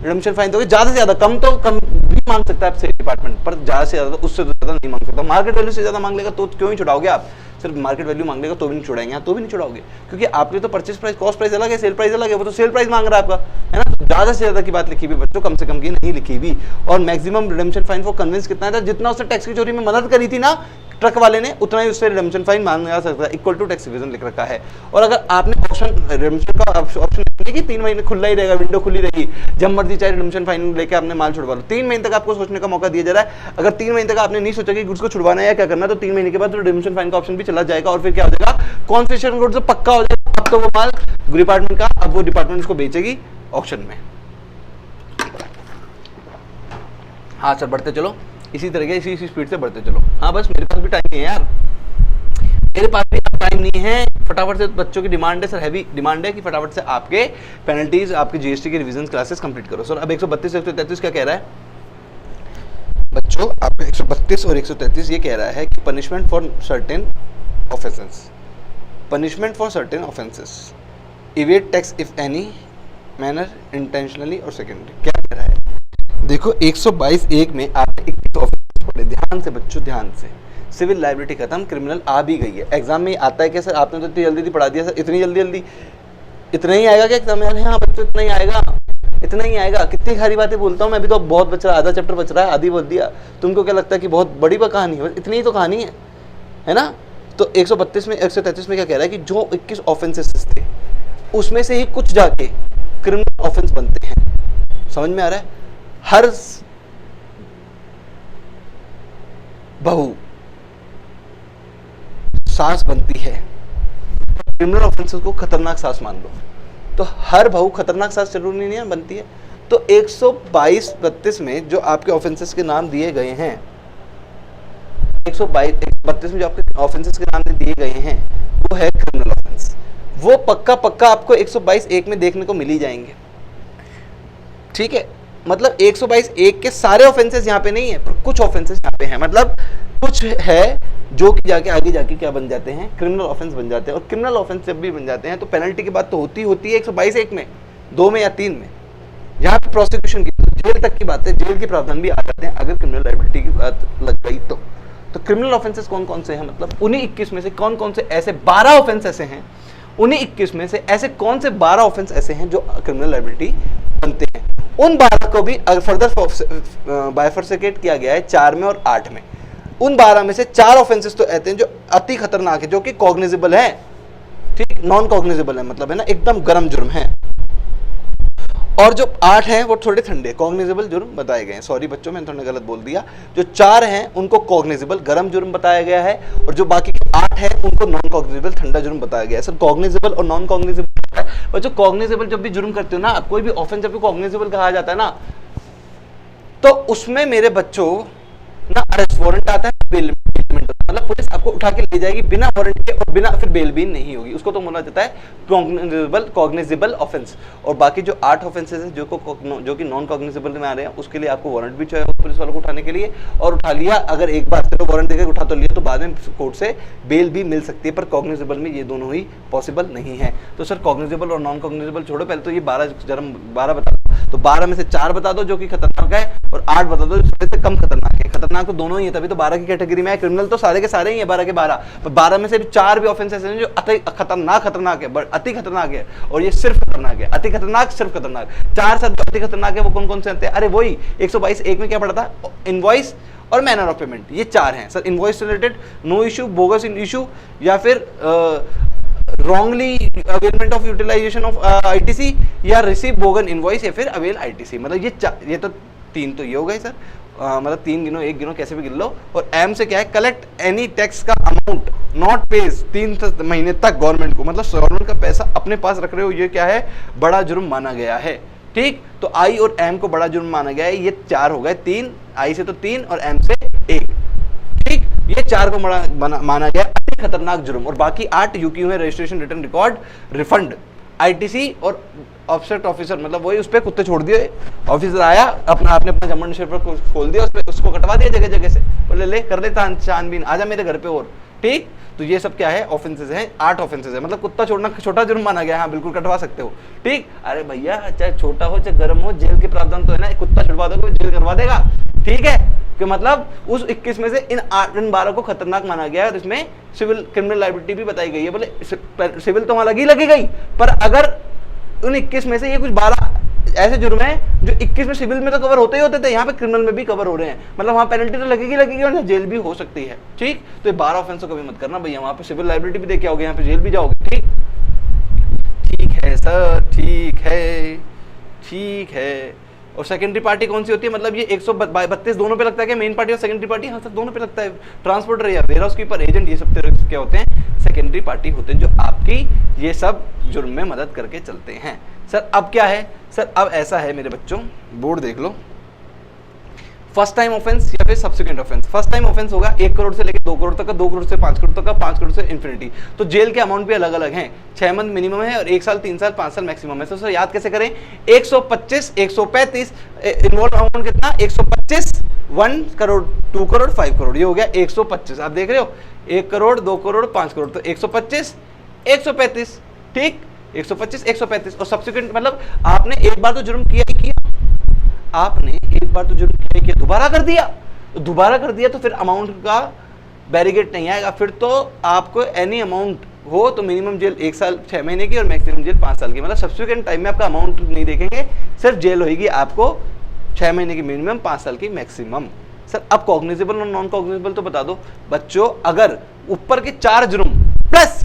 रिडम्पशन फाइन दोगे। ज्यादा से ज्यादा, कम तो कम भी मांग सकता है आपसे डिपार्टमेंट, पर ज्यादा से ज्यादा उससे ज्यादा नहीं मांग सकता। मार्केट वैल्यू से ज्यादा मांग लेगा तो क्यों ही छुड़ाओगे आप? सिर्फ मार्केट वैल्यू मांग लेगा तो भी नहीं छुड़ाएंगे, तो भी नहीं छुड़ाओगे, क्योंकि आपने तो परचेज प्राइस, कॉस्ट प्राइस अलग है, सेल प्राइस अलग है, वो तो सेल प्राइस मांग रहा है आपका, है ना। तो ज्यादा से ज्यादा की बात लिखी हुई बच्चों, कम से कम की नहीं लिखी हुई। और maximum redemption fine for conveyance कितना था, जितना उसने टैक्स की चोरी में मदद करी थी ना ट्रक वाले ने, उतना ही उससे रिडम्पशन फाइन मांगा जा सकता है, इक्वल टू टैक्स इवेजन लिख रखा है। और अगर आपने ऑप्शन रिडम्पशन का ऑप्शन कि 3 महीने खुला ही रहेगा, विंडो खुली रहेगी, जब मर्जी चाहे रिडम्पशन फाइन लेके आपने माल छुड़वा लो। 3 महीने तक आपको सोचने का मौका दिया जा रहा है। अगर 3 महीने तक आपने नहीं सोचा कि गुड्स को छुड़वाना है या क्या करना, तो 3 महीने के बाद रिडम्पशन फाइन का ऑप्शन भी चला जाएगा और फिर क्या हो जाएगा, कॉन्फिस्केशन गुड्स पक्का हो जाएगा। अब तो वो माल डिपार्टमेंट का, अब वो डिपार्टमेंट उसको बेचेगी ऑक्शन में। हाँ सर बढ़ते चलो, इसी तरह इसी स्पीड से बढ़ते चलो। हाँ बस मेरे पास भी टाइम नहीं है यार, मेरे पास भी टाइम नहीं है। फटाफट से बच्चों की डिमांड है सर, हैवी डिमांड है कि फटाफट से आपके पेनल्टीज, आपके जीएसटी के रिवीजन क्लासेस कंप्लीट करो। सर अब 132 133 क्या कह रहा है बच्चों? आपका 132 और 133 ये कह रहा है कि punishment for certain offences, punishment for certain offences, इवेट tax if any manner intentionally और सेकेंडरी। क्या कह रहा है देखो, 122(1) में आपने 21 ऑफेंसेस पढ़े, ध्यान से बच्चों ध्यान से। सिविल लाइबिलिटी खत्म, क्रिमिनल आ भी गई है। एग्जाम में आता है क्या सर? आपने तो इतनी जल्दी पढ़ा दिया सर, इतनी जल्दी इतना ही आएगा क्या एग्जाम में? हाँ बच्चों इतना ही आएगा, इतना ही आएगा। कितनी सारी बातें बोलता हूँ मैं, अभी तो बहुत बच रहा है, आधा चैप्टर बच रहा है, आधी बोल दिया। तुमको क्या लगता है कि बहुत बड़ी कहानी है? इतनी ही तो कहानी है ना। तो 132 में 133 में क्या कह रहा है कि जो 21 ऑफेंसेस थे उसमें से ही कुछ जाके क्रिमिनल ऑफेंस बनते हैं। समझ में आ रहा है? हर बहू सांस बनती है, क्रिमिनल ऑफेंसेस को खतरनाक सांस मान लो, तो हर बहू खतरनाक सांस जरूरी नहीं है बनती है। तो 122-32 में जो आपके ऑफेंसेस के नाम दिए गए हैं, 122-32 में जो आपके ऑफेंसेस के नाम दिए गए हैं वो है क्रिमिनल ऑफेंस। वो पक्का आपको 122(1) में देखने को मिल ही जाएंगे, ठीक है। मतलब 122(1) के सारे ऑफेंसेस यहाँ पे नहीं है, पर कुछ ऑफेंसेस यहाँ पे हैं। मतलब कुछ है जो कि जाके आगे जाके क्या बन जाते हैं, क्रिमिनल ऑफेंस बन जाते हैं। और क्रिमिनल ऑफेंस जब भी बन जाते हैं तो पेनल्टी की बात तो होती है 122(1) में, 2 में या 3 में। यहाँ पे प्रोसिक्यूशन की, जेल तक की बात है, जेल के प्रावधान भी आ जाते हैं अगर क्रिमिनल लायबिलिटी की बात लग गई तो। क्रिमिनल ऑफेंसेस कौन कौन से हैं, मतलब उन्हीं 21 में से कौन कौन से ऐसे 12 ऑफेंस ऐसे हैं, उन्हीं 21 में से ऐसे कौन से 12 ऑफेंस ऐसे हैं जो क्रिमिनल लायबिलिटी बनते हैं। उन 12 को भी फर्दर बाइफरसिकेट किया गया है 4 में और 8 में। उन 12 में से 4 ऑफेंसेस तो ऐसे हैं जो अति खतरनाक है, जो कि कॉग्निजेबल है, ठीक, नॉन कॉग्निजेबल है, मतलब है ना एकदम गरम जुर्म है। और जो 8 हैं वो थोड़े ठंडे कॉग्निजेबल जुर्म बताए गए हैं। सॉरी बच्चों मैंने थोड़ा गलत बोल दिया। जो 4 हैं उनको कॉग्निजेबल गरम जुर्म बताया गया है, और जो बाकी 8 हैं उनको नॉन कॉग्निजेबल ठंडा जुर्म बताया गया है। सर कॉग्निजेबल और नॉन कॉग्निजेबल है, और जो कॉग्निजेबल जब भी जुर्म करते हो ना, कोई भी ऑफेंस जब भी कॉग्निजेबल कहा जाता है ना, तो उसमें मेरे बच्चों ना अरेस्ट वारंट आता है, बेल, मतलब मतलब पुलिस आपको उठा के ले जाएगी बिना वारंट के और बिना फिर बेल भी नहीं होगी, उसको तो बोला जाता है कॉग्निजेबल ऑफेंस। और बाकी जो 8 ऑफेंसेस हैं जो कि नॉन कॉग्निजेबल में आ रहे हैं, उसके लिए आपको वारंट भी चाहिए पुलिस वालों को उठाने के लिए, और उठा लिया अगर एक बार चलो वारंट देकर उठा तो लिया, तो बाद में कोर्ट से बेल भी मिल सकती है, पर कॉग्निजेबल में ये दोनों ही पॉसिबल नहीं है। तो सर कॉग्निजेबल और नॉन कॉग्निजेबल छोड़ो, पहले तो ये 12 बता दो, तो 12 में से 4 बता दो जो कि खतरनाक है, और 8 बता दो जो सबसे कम खतरनाक है। खतरनाक तो दोनों ही है, तभी तो 12 की कैटेगरी में है। क्रिमिनल तो सारे के सारे ही है 12 के 12, पर 12 में से भी 4 भी ऑफेंसेस हैं जो अति खतरनाक है, अति खतरनाक है, और ये सिर्फ खतरनाक है। अति खतरनाक, सिर्फ खतरनाक, 4 सर अति खतरनाक है वो कौन कौन से आते हैं? अरे वही 122(1) में क्या पढ़ा था? इनवॉइस और मैनर ऑफ पेमेंट, ये 4 हैं sir. Invoice related no issue, bogus in issue, या फिर wrongly availment of utilisation of ITC, या रिसीव बोगन इनवॉइस, या फिर अवेल आईटीसी। मतलब ये तो 3 तो ये हो गए सर। मतलब 3 गिनो, 1 गिनो, कैसे भी गिन लो। और एम से क्या है? कलेक्ट एनी टैक्स का अमाउंट नॉट पेज 3 महीने तक गवर्नमेंट को, मतलब गवर्नमेंट का पैसा अपने पास रख रहे हो, ये क्या है? बड़ा जुर्म माना गया है। ठीक, तो आई और एम को बड़ा जुर्म माना गया है। ये 4 हो गए, 3 आई से तो 3 और एम से 1। ठीक, ये 4 को बड़ा माना गया अति खतरनाक जुर्म। और बाकी 8 यूक्यू में registration, return record, refund, ITC और ऑफसेट ऑफिसर, मतलब वही उस पर कुत्ते छोड़ दिए। ऑफिसर आया, आपने अपना जमन शेयर पर खोल दिया, उसको कटवा दिया जगह जगह से, बोले ले कर लेता छानबीन, आजा मेरे घर पे। और ठीक, तो ये सब क्या है? ऑफेंसेस हैं, 8 ऑफेंसेस है, मतलब कुत्ता छोड़ना छोटा जुर्म माना गया है। हाँ बिल्कुल कटवा सकते हो। ठीक, अरे भैया चाहे छोटा हो चाहे गर्म हो, जेल के प्रावधान तो है ना, कुत्ता छुड़वा दोगे जेल करवा देगा। ठीक है, कि मतलब उस 21 में से इन 12 को खतरनाक माना गया है, और इसमें सिविल क्रिमिनल लायबिलिटी भी बताई गई है। बोले सिविल तो अलग ही लगी गई, पर अगर उन 21 में से ये कुछ 12 ऐसे जुर्म हैं जो 21 में सिविल में तो कवर होते ही होते थे, यहाँ पे क्रिमिनल में भी कवर हो रहे हैं, मतलब वहाँ पेनल्टी तो लगेगी और जेल भी हो सकती है। ठीक, तो ये 12 ऑफेंस कभी मत करना भैया, वहाँ पे सिविल लायबिलिटी भी देके आओगे, यहाँ पे जेल भी जाओगे। ठीक, ठीक है सर, ठीक है। और सेकेंडरी पार्टी कौन सी होती है? मतलब ये 132 दोनों पे लगता है क्या? मेन पार्टी और सेकेंडरी पार्टी? हाँ सर दोनों पे लगता है। ट्रांसपोर्टर या वेयर हाउस कीपर, एजेंट, ये सब क्या होते हैं? सेकेंडरी पार्टी होते हैं, जो आपकी ये सब जुर्म में मदद करके चलते हैं। सर अब क्या है? सर अब ऐसा है मेरे बच्चों, बोर्ड देख लो, फर्स्ट टाइम ऑफेंस या फिर subsequent offence. First time offence होगा 1 करोड़ से लेकर 2 करोड़ तक का, 2 करोड़ से 5 करोड़ तक का, 5 करोड़ से इन्फिनिटी। तो जेल के अमाउंट भी अलग अलग हैं, 6 मंथ मिनिमम है और 1 साल, 3 साल, 5 साल मैक्सिमम है। तो सर याद कैसे करें? 125, 135, इन्वॉल्व अमाउंट कितना? 125, 1 करोड़, 2 करोड़, 5 करोड़, ये हो गया 125। आप देख रहे हो 1 करोड़, 2 करोड़, 5 करोड़, तो 125, 135। ठीक, 125, 135। और सब्सिक्वेंट मतलब आपने एक बार तो जुर्म किया ही किया, आपने एक बार तो जुर्म किया ही किया, दोबारा कर दिया, तो फिर अमाउंट का बैरिगेट नहीं आएगा। फिर तो आपको एनी अमाउंट हो तो मिनिमम जेल 1 साल 6 महीने की और मैक्सिमम जेल 5 साल की। मतलब सब्सिक्वेंट टाइम में आपका अमाउंट नहीं देखेंगे, सिर्फ जेल होगी आपको 6 महीने की मिनिमम, 5 साल की मैक्सिमम। सर अब कॉग्निजेबल और नॉन कॉग्निजेबल तो बता दो बच्चों। अगर ऊपर के 4 जुर्म प्लस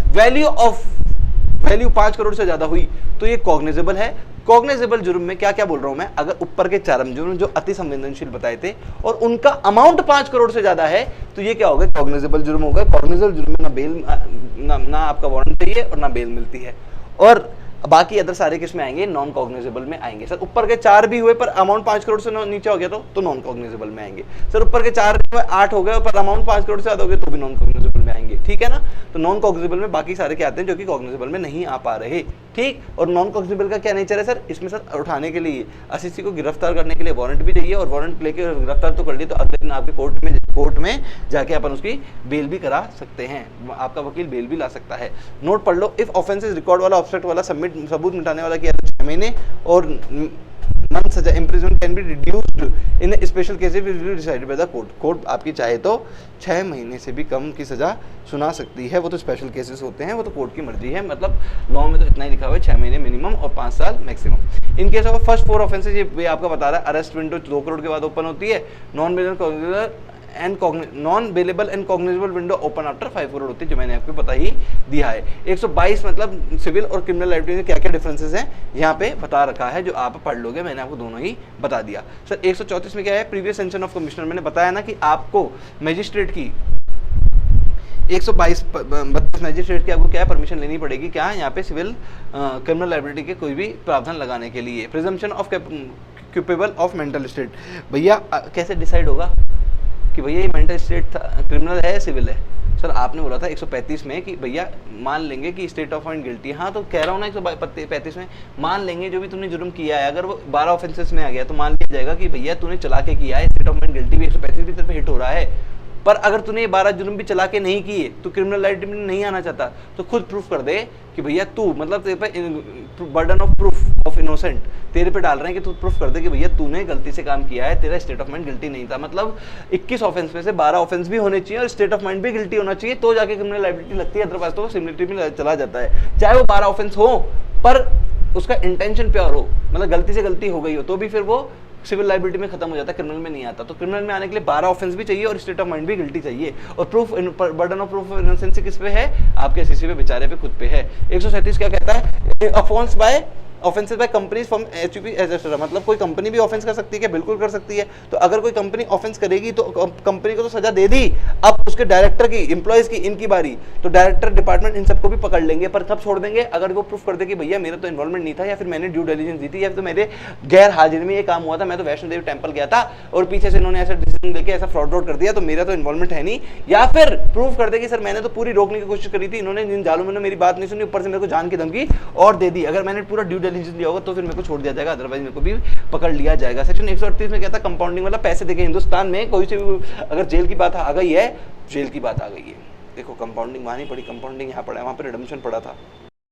वैल्यू 5 करोड़ से ज्यादा हुई तो ये कॉग्निजेबल है। कॉग्निजेबल जुर्म में क्या क्या बोल रहा हूं मैं? अगर ऊपर के 4 जुर्म जो अति संवेदनशील बताए थे और उनका अमाउंट 5 करोड़ से ज्यादा है तो ये क्या होगा? कॉग्निजेबल जुर्म होगा। कॉग्निजेबल जुर्म में ना बेल ना आपका वारंट चाहिए और ना बेल मिलती है। और बाकी अदर सारे किस में आएंगे? नॉन कॉग्निजेबल में आएंगे। सर ऊपर के 4 भी हुए पर अमाउंट 5 करोड़ से नीचे हो गया तो नॉन कॉग्निजेबल में आएंगे। सर ऊपर के 4 8 हो गए पर अमाउंट 5 करोड़ से ज्यादा हो गया तो भी नॉन कॉग्निजेबल में आएंगे। ठीक है ना? तो नॉन कॉग्निजेबल में बाकी सारे क्या आते हैं जो कि कॉग्निजेबल में नहीं आ पा रहे। ठीक, और नॉन कॉग्निजेबल का क्या नेचर है सर? इसमें सर उठाने के लिए असिस्टी को गिरफ्तार करने के लिए वारंट भी चाहिए, और वारंट लेके गिरफ्तार तो कर लिए तो अगले दिन आपके कोर्ट में जाके अपन उसकी बेल भी करा सकते हैं, आपका वकील बेल भी ला सकता है। नोट पढ़ लो, इफ ऑफेंसेस रिकॉर्ड वाला, ऑब्स्ट्रक्ट वाला, सबूत मिटाने वाला किया तो 6 महीने और मंथ सजा, imprisonment can be reduced in special cases decided by the court. Court आपकी चाहे तो 6 महीने से भी कम की सजा सुना सकती है, वो तो स्पेशल केसेस होते हैं, वो तो कोर्ट की मर्जी है। मतलब लॉ में तो इतना ही लिखा हुआ है, 6 महीने मिनिमम और 5 साल maximum. In case of first 4 offences, ये आपका बता रहा है, अरेस्ट विंडो 2 करोड़ के बाद ओपन होती है, non bailable and cognizable window open after 5 crore होती है, जो मैंने आपको बता ही दिया है। 122 मतलब सिविल और क्रिमिनल लायबिलिटी में क्या क्या डिफरेंसेस हैं यहाँ पे बता रखा है, जो आप पढ़ लोगे, मैंने आपको दोनों ही बता दिया। सर 134 में क्या है? Previous sanction of commissioner. मैंने बताया ना कि आपको मैजिस्ट्रेट की 122 मैजिस्ट्रेट की आपको क्या परमिशन लेनी पड़ेगी, क्या यहाँ पे सिविल क्रिमिनल लायबिलिटी के कोई भी प्रावधान लगाने के लिए। Presumption of capable of mental state, भैया कैसे डिसाइड होगा कि भैया ये मेंटल स्टेट क्रिमिनल है सिविल है? सर आपने बोला था 135 में कि भैया मान लेंगे कि स्टेट ऑफ माइंड गिल्टी, हाँ तो कह रहा हूँ ना 135 में मान लेंगे जो भी तुमने जुर्म किया है, अगर वो 12 ऑफेंसेस में आ गया तो मान लिया जाएगा कि भैया तूने चला के किया है, स्टेट ऑफ माइंड गिल्टी भी 135 भी तेरे पे हिट हो रहा है। पर अगर तूने ये 12 जुर्म भी चला के नहीं किए, तो क्रिमिनल लाइबिलिटी में नहीं आना चाहता, तो खुद प्रूफ कर दे कि भैया तू, मतलब तेरे पे burden of proof of innocent तेरे पे डाल रहे हैं कि तू प्रूफ कर दे कि भैया तूने गलती से काम किया है, तेरा स्टेट ऑफ माइंड गिल्टी नहीं था। मतलब 21 ऑफेंस में से 12 ऑफेंस भी होने चाहिए और स्टेट ऑफ माइंड भी गिल्टी होना चाहिए, तो जाके क्रिमिनल लाइबिलिटी लगती है, अदरवाइज तो सिमिलिटी में चला जाता है। चाहे वो 12 ऑफेंस हो पर उसका इंटेंशन प्योर हो, मतलब गलती से गलती हो गई हो, तो भी फिर वो सिविल लाइबिलिटी में खत्म हो जाता है, क्रिमिनल में नहीं आता। तो क्रिमिनल में आने के लिए 12 ऑफेंस भी चाहिए और स्टेट ऑफ माइंड भी गिल्टी चाहिए। और proof, burden of proof of innocency किस पे है? आपके सीसी पे, बेचारे पे, खुद पे है। 137 क्या कहता है? Offence by offences by companies from HUP etcetera, मतलब कोई कंपनी भी ऑफेंस कर सकती है क्या? बिल्कुल कर सकती है। तो अगर कोई कंपनी ऑफेंस करेगी तो कंपनी को तो सजा दे दी, अब उसके डायरेक्टर की, एम्प्लॉयज की, इनकी बारी, तो डायरेक्टर, डिपार्टमेंट इन सबको भी पकड़ लेंगे, पर तब छोड़ देंगे अगर वो प्रूफ कर दे कि भैया मेरा तो इन्वॉल्वमेंट नहीं था, या फिर मैंने ड्यू डिलिजेंस दी थी, या फिर मेरे गैर हाजिर में ये काम हुआ था, मैं तो वैष्णो देवी टेम्पल गया था और पीछे से इन्होंने ऐसा डिसीजन लेके ऐसा फ्रॉड कर दिया, तो मेरा तो इन्वॉल्वमेंट है नहीं। या फिर प्रूफ कर दे कि सर मैंने तो पूरी रोकने की कोशिश करी थी, इन्होंने जिन जालूम ने मेरी बात नहीं सुनी, ऊपर से मेरे को जान की धमकी और दे दी। अगर मैंने पूरा ड्यू डिलिजेंस लिया होगा तो फिर मेरे को छोड़ दिया जाएगा, अदरवाइज मेरे को भी पकड़ लिया जाएगा। सेक्शन 138 में कहता है कंपाउंडिंग मतलब पैसे देके, हिंदुस्तान में कोई से भी अगर जेल की बात आ गई है, जेल की बात आ गई है, देखो कंपाउंडिंग वहां नहीं पड़ी, कंपाउंडिंग यहाँ पड़ा है, वहां पर रिडम्पशन पड़ा था,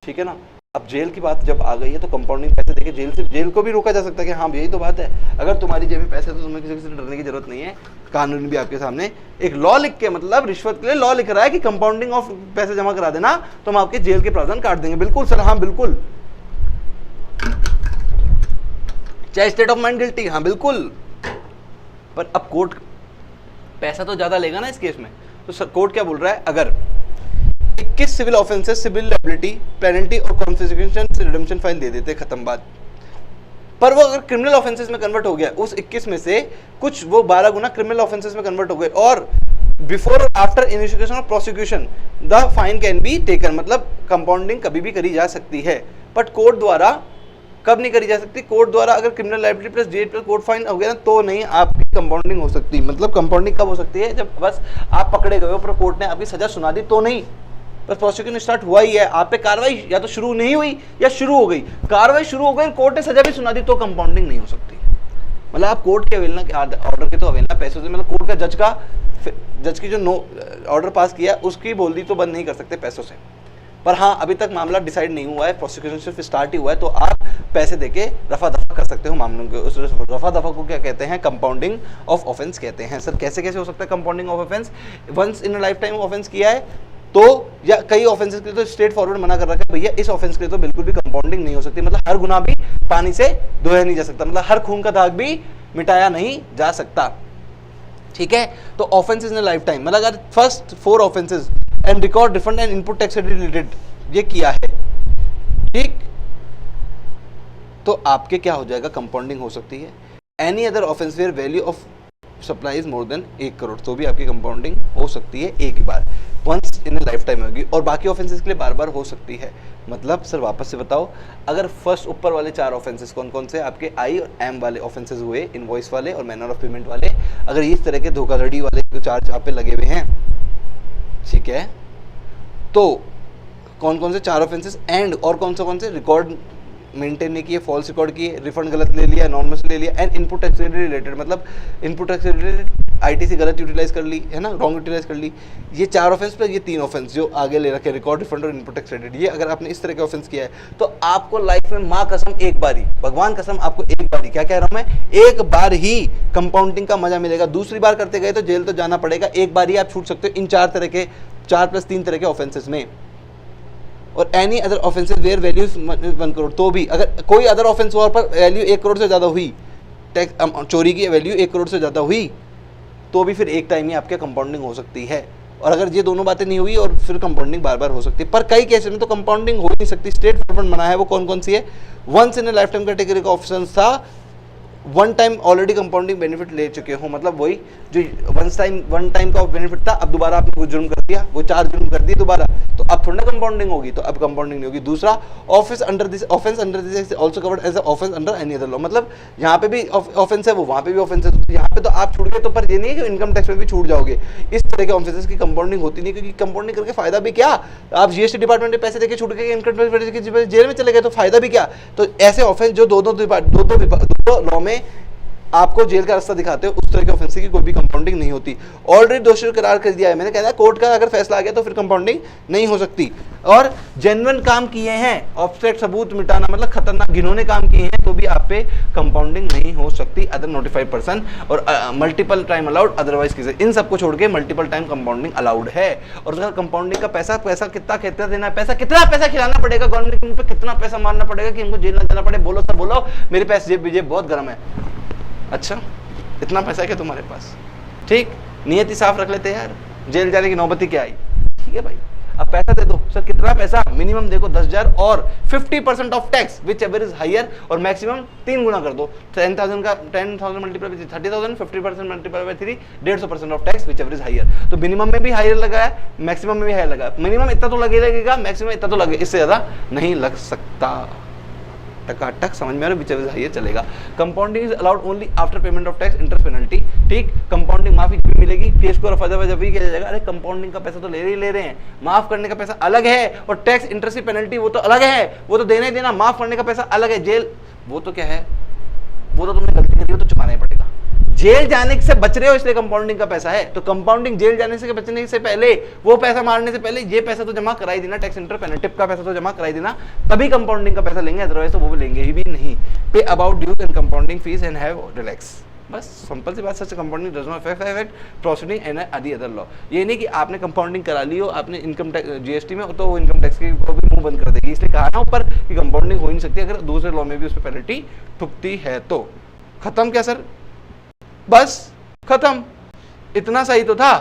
ठीक है ना। अब जेल की बात जब आ गई है तो कंपाउंडिंग पैसे देके जेल से, जेल को भी रोका जा सकता है कि हाँ यही तो बात है, अगर तुम्हारी जेब में पैसे तो तुम्हें किसी से डरने की जरूरत नहीं है। कानून भी आपके सामने एक लॉ लिख के, मतलब रिश्वत के लिए लॉ लिख रहा है कि कंपाउंडिंग ऑफ पैसे जमा करा देना तो हम आपके जेल के प्रावधान काट देंगे। बिल्कुल सर, हाँ बिल्कुल। चाहे स्टेट ऑफ माइंड गिल्टी, हाँ बिल्कुल, पर अब कोर्ट पैसा तो ज्यादा लेगा ना इस केस में। तो सर कोर्ट क्या बोल रहा है, अगर 21 civil offences, civil liability, penalty और कॉन्फिस्केशन से रिडेम्पशन फाइल दे देते, खत्म बात। पर वो अगर क्रिमिनल ऑफेंसेस में कन्वर्ट हो गया, उस 21 में से कुछ वो 12 गुना क्रिमिनल ऑफेंसेस में कन्वर्ट हो गए, और बिफोर और after initiation of prosecution the fine can be taken, मतलब कंपाउंडिंग कभी भी करी जा सकती है, बट कोर्ट द्वारा कब नहीं करी जा सकती? कोर्ट द्वारा अगर criminal liability plus jail plus court fine हो गया ना, तो नहीं आपकी कंपाउंडिंग हो सकती। मतलब कंपाउंडिंग कब हो सकती है? जब बस आप पकड़े गए हो पर कोर्ट ने आपकी सजा सुना दी, तो नहीं, बस प्रोसिक्यूशन स्टार्ट हुआ ही है, आप पे कार्रवाई या तो शुरू नहीं हुई या शुरू हो गई, कार्रवाई शुरू हो गई, कोर्ट ने सजा भी सुना दी, तो कंपाउंडिंग नहीं हो सकती। मतलब आप कोर्ट के अवेलना के ऑर्डर के तो अवेलना पैसों से, मतलब कोर्ट का जज की जो ऑर्डर पास किया उसकी बोल दी तो बंद नहीं कर सकते पैसों से। पर हाँ अभी तक मामला डिसाइड नहीं हुआ है, प्रोसिक्यूशन सिर्फ स्टार्ट ही हुआ है, तो आप पैसे देके रफा दफा कर सकते हो मामलों के। उस रफा दफा को क्या कहते हैं? कंपाउंडिंग ऑफ ऑफेंस कहते हैं। सर कैसे कैसे हो सकता है compounding of offence? Once in lifetime offence किया है तो, या कई ऑफेंसेस के लिए तो स्ट्रेट फॉरवर्ड मना कर रखा है भैया इस ऑफेंस के लिए तो बिल्कुल भी कंपाउंडिंग नहीं हो सकती, मतलब हर गुनाह भी पानी से धोया नहीं जा सकता, मतलब हर खून का दाग भी मिटाया नहीं जा सकता, ठीक है। तो ऑफेंसेस इन लाइफ टाइम, मतलब अगर first 4 offences and record refund and input tax related ये किया है, ठीक, तो आपके क्या हो जाएगा? कंपाउंडिंग हो सकती है। Any other offence where value of supply is more than 1 crore, तो भी आपकी कंपाउंडिंग हो सकती है एक ही बार, वंस इन लाइफ टाइम होगी, और बाकी ऑफेंसेस के लिए बार बार हो सकती है। मतलब सर वापस से बताओ, अगर फर्स्ट ऊपर वाले 4 ऑफेंसेस कौन कौन से आपके आई और एम वाले ऑफेंसेस हुए, इनवॉइस वाले और मैनर ऑफ पेमेंट वाले, अगर इस तरह के धोखाधड़ी वाले चार्ज आप पे लगे हुए हैं, ठीक है, तो कौन कौन से 4 ऑफेंसेस एंड और कौन से रिकॉर्ड मेंटेन नहीं किए, फॉल्स रिकॉर्ड किए, रिफंड गलत ले लिया, नॉर्मस ले लिया, एंड इनपुट टैक्स रिलेटेड, मतलब इनपुट टैक्स रिलेटेड आईटीसी गलत यूटिलाइज कर ली है ना, रॉन्ग यूटिलाइज कर ली, ये 4 ऑफेंस पे ये 3 ऑफेंस जो आगे ले रखे, रिकॉर्ड, रिफंड और इनपुट टैक्स रिलेटेड, ये अगर आपने इस तरह के ऑफेंस किया है तो आपको लाइफ में माँ कसम एक बारी, भगवान कसम आपको एक बारी, क्या कह रहा हूँ मैं, एक बार ही कंपाउंडिंग का मजा मिलेगा। दूसरी बार करते गए तो जेल तो जाना पड़ेगा, एक बार ही आप छूट सकते हो इन 4 तरह के 4 + 3 तरह के ऑफेंसेस में। और any other offences where value 1 crore, तो भी अगर कोई अदर ऑफेंस हुआ पर वैल्यू 1 करोड़ से ज़्यादा हुई, टैक्स चोरी की वैल्यू 1 करोड़ से ज़्यादा हुई, तो भी फिर एक टाइम ही आपके कंपाउंडिंग हो सकती है। और अगर ये दोनों बातें नहीं हुई और फिर कंपाउंडिंग बार बार हो सकती है, पर कई केसेस में तो कंपाउंडिंग हो ही नहीं सकती। स्टेट फॉरवर्ड मना है, वो कौन कौन सी है? Once in a lifetime category का ऑप्शन था one time already compounding benefit ले चुके हो, मतलब वही जो वन टाइम का बेनिफिट था, अब दोबारा आपने वो जुर्म कर दिया, वो 4 जुर्म कर दिए दोबारा, तो अब थोड़ा ना कंपाउंडिंग होगी, तो अब कंपाउंडिंग नहीं होगी। दूसरा, offence under this also covered as offence under any other law, मतलब यहाँ पे भी ऑफेंस है, वो वहाँ पे भी ऑफेंस है, तो यहाँ पे तो आप छूट गए, तो पर ये नहीं है कि इनकम टैक्स में भी छूट जाओगे। इस तरह के ऑफेंसेस की कंपाउंडिंग होती नहीं, क्योंकि कंपाउंडिंग करके फायदा भी क्या, आप जीएसटी डिपार्टमेंट में पैसे देके छूट गए, इनकम टैक्स जेल में चले गए, तो फायदा भी क्या। तो ऐसे ऑफेंस जो दो लॉ में आपको जेल का रास्ता दिखाते हो, उस तरह के ऑफेंस की कोई भी कंपाउंडिंग नहीं होती। ऑलरेडी दोषी करार कर दिया है मैंने, कहना कोर्ट का अगर फैसला आ गया तो फिर कंपाउंडिंग नहीं हो सकती। और जेन्युइन काम किए हैं, ऑब्स्ट्रैक्ट सबूत मिटाना मतलब खतरनाक घिनौने काम किए हैं, तो भी आप पे कंपाउंडिंग नहीं हो सकती अदर नोटिफाइड पर्सन, और multiple time allowed otherwise cases, इन सबको छोड़ के मल्टीपल टाइम कंपाउंडिंग अलाउड है। और अगर कंपाउंडिंग का पैसा कितना देना है, कितना पैसा खिलाना पड़ेगा गवर्नमेंट को, कितना पैसा मारना पड़ेगा कि इनको जेल ना जाना पड़े, बोलो सर बोलो, मेरे पास जेब बहुत गर्म है। अच्छा, इतना पैसा है क्या तुम्हारे पास, ठीक, नियत ही साफ रख लेते यार, जेल जाने की नौबती क्या आई, ठीक है भाई, अब पैसा दे दो। सर कितना पैसा, मिनिमम देखो 10,000 और 50% of tax whichever is higher, और मैक्सिमम 3 गुना कर दो, 10,000 का 10,000 multiply by 30,000, 50% multiply by 3, 150% of tax whichever is higher. तो मिनिमम में भी हायर लगा है, मैक्सिमम में भी हायर लगा है, मिनिमम इतना तो लगेगा, मैक्सिमम इतना तो लगे, इससे ज्यादा नहीं लग सकता। टकाटक समझ में आ रहा है, विच हाइयर चलेगा। Compounding is allowed only after payment of tax interest penalty, ठीक, कंपाउंडिंग माफी भी मिलेगी, केस को रफा दफा जब भी किया जाएगा, अरे कंपाउंडिंग का पैसा तो ले रहे हैं, माफ करने का पैसा अलग है, और टैक्स इंटरेस्ट की पेनल्टी वो तो अलग है, वो तो देना ही देना, माफ करने का पैसा अलग है, जेल वो तो क्या है, वो तो तुमने गलती करी हो तो चुकाना ही पड़ेगा। जेल जाने से बच रहे हो इसलिए कंपाउंडिंग का पैसा है, तो कंपाउंडिंग जेल जाने से बचने से पहले, वो पैसा मारने से पहले ये पैसा तो जमा कराई देना, टैक्स इंटर पेनल्टी का पैसा तो जमा कराई देना, तभी कंपाउंडिंग का पैसा लेंगे, अदरवाइज तो वो भी लेंगे ही भी नहीं। Pay about dues and compounding fees and have relax, बस सिंपल सी बात, such compounding does not affect proceeding and any other law. ये नहीं कि आपने कंपाउंडिंग करा ली हो आपने इनकम टैक्स जीएसटी में, तो वो इनकम टैक्स की को भी मुंह बंद कर देगी, इसलिए कहा ना ऊपर कि कंपाउंडिंग हो ही नहीं सकती अगर दूसरे लॉ में भी उस पर पेनल्टी ठुकती है। तो खत्म क्या सर, बस खत्म, इतना सही तो था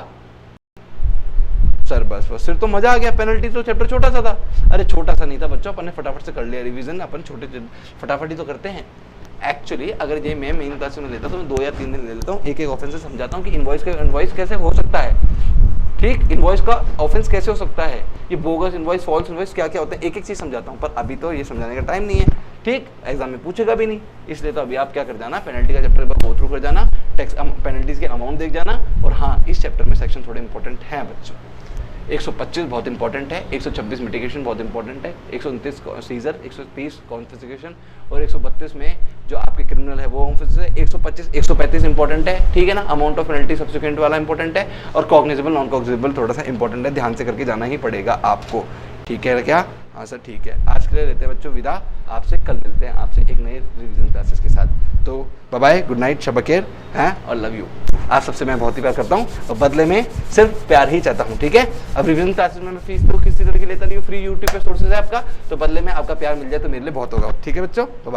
सर, बस सिर तो मजा आ गया, पेनल्टी तो चैप्टर छोटा सा था, अरे छोटा सा नहीं था बच्चों, अपन ने फटाफट से कर लिया रिवीजन, अपन छोटे फटाफट ही तो करते हैं। एक्चुअली अगर ये मैं मेन क्लास में लेता तो मैं 2 या 3 दिन ले लेता हूँ, एक ऑफेंस से समझाता हूँ कि इनवॉइस कैसे हो सकता है, ठीक, इनवॉइस का ऑफेंस कैसे हो सकता है, ये बोगस इनवॉइस, फॉल्स इनवॉइस क्या क्या होता है, एक एक चीज समझाता हूँ, पर अभी तो ये समझाने का टाइम नहीं है, ठीक, एग्जाम में पूछेगा भी नहीं, इसलिए तो अभी आप क्या कर जाना, पेनल्टी का चैप्टर पर गो थ्रू कर जाना, टैक्स पेनल्टीज के अमाउंट देख जाना, और हाँ इस चैप्टर में सेक्शन थोड़े इंपॉर्टेंट हैं बच्चों, 125 बहुत इंपॉर्टेंट है, 126 मिटिगेशन बहुत इंपॉर्टेंट है, 129 सीजर, 130 कॉन्फिस्केशन, और 132 में जो आपके क्रिमिनल है वो ऑफेंस है, 125 135 इंपॉर्टेंट है, ठीक है ना, अमाउंट ऑफ पेनल्टी सब्सिक्वेंट वाला इंपॉर्टेंट है, और कॉग्निजेबल नॉन कॉग्निजेबल थोड़ा सा इंपॉर्टेंट है, ध्यान से करके जाना ही पड़ेगा आपको, ठीक है क्या, हाँ सर ठीक है। आज के लिए लेते हैं बच्चों विदा, आपसे कल मिलते हैं आपसे एक नए रिवीजन क्लासेस के साथ, तो बाय बाय, गुड नाइट, शब बखैर हैं, और लव यू। आप सबसे मैं बहुत ही प्यार करता हूँ और बदले में सिर्फ प्यार ही चाहता हूँ, ठीक है। अब रिवीजन क्लासेस में मैं फीस तो किसी तरह की लेता नहीं हूँ, फ्री यूट्यूब पे सोर्सेज है आपका, तो बदले में आपका प्यार मिल जाए तो मेरे लिए बहुत होगा, ठीक है बच्चों, बाय।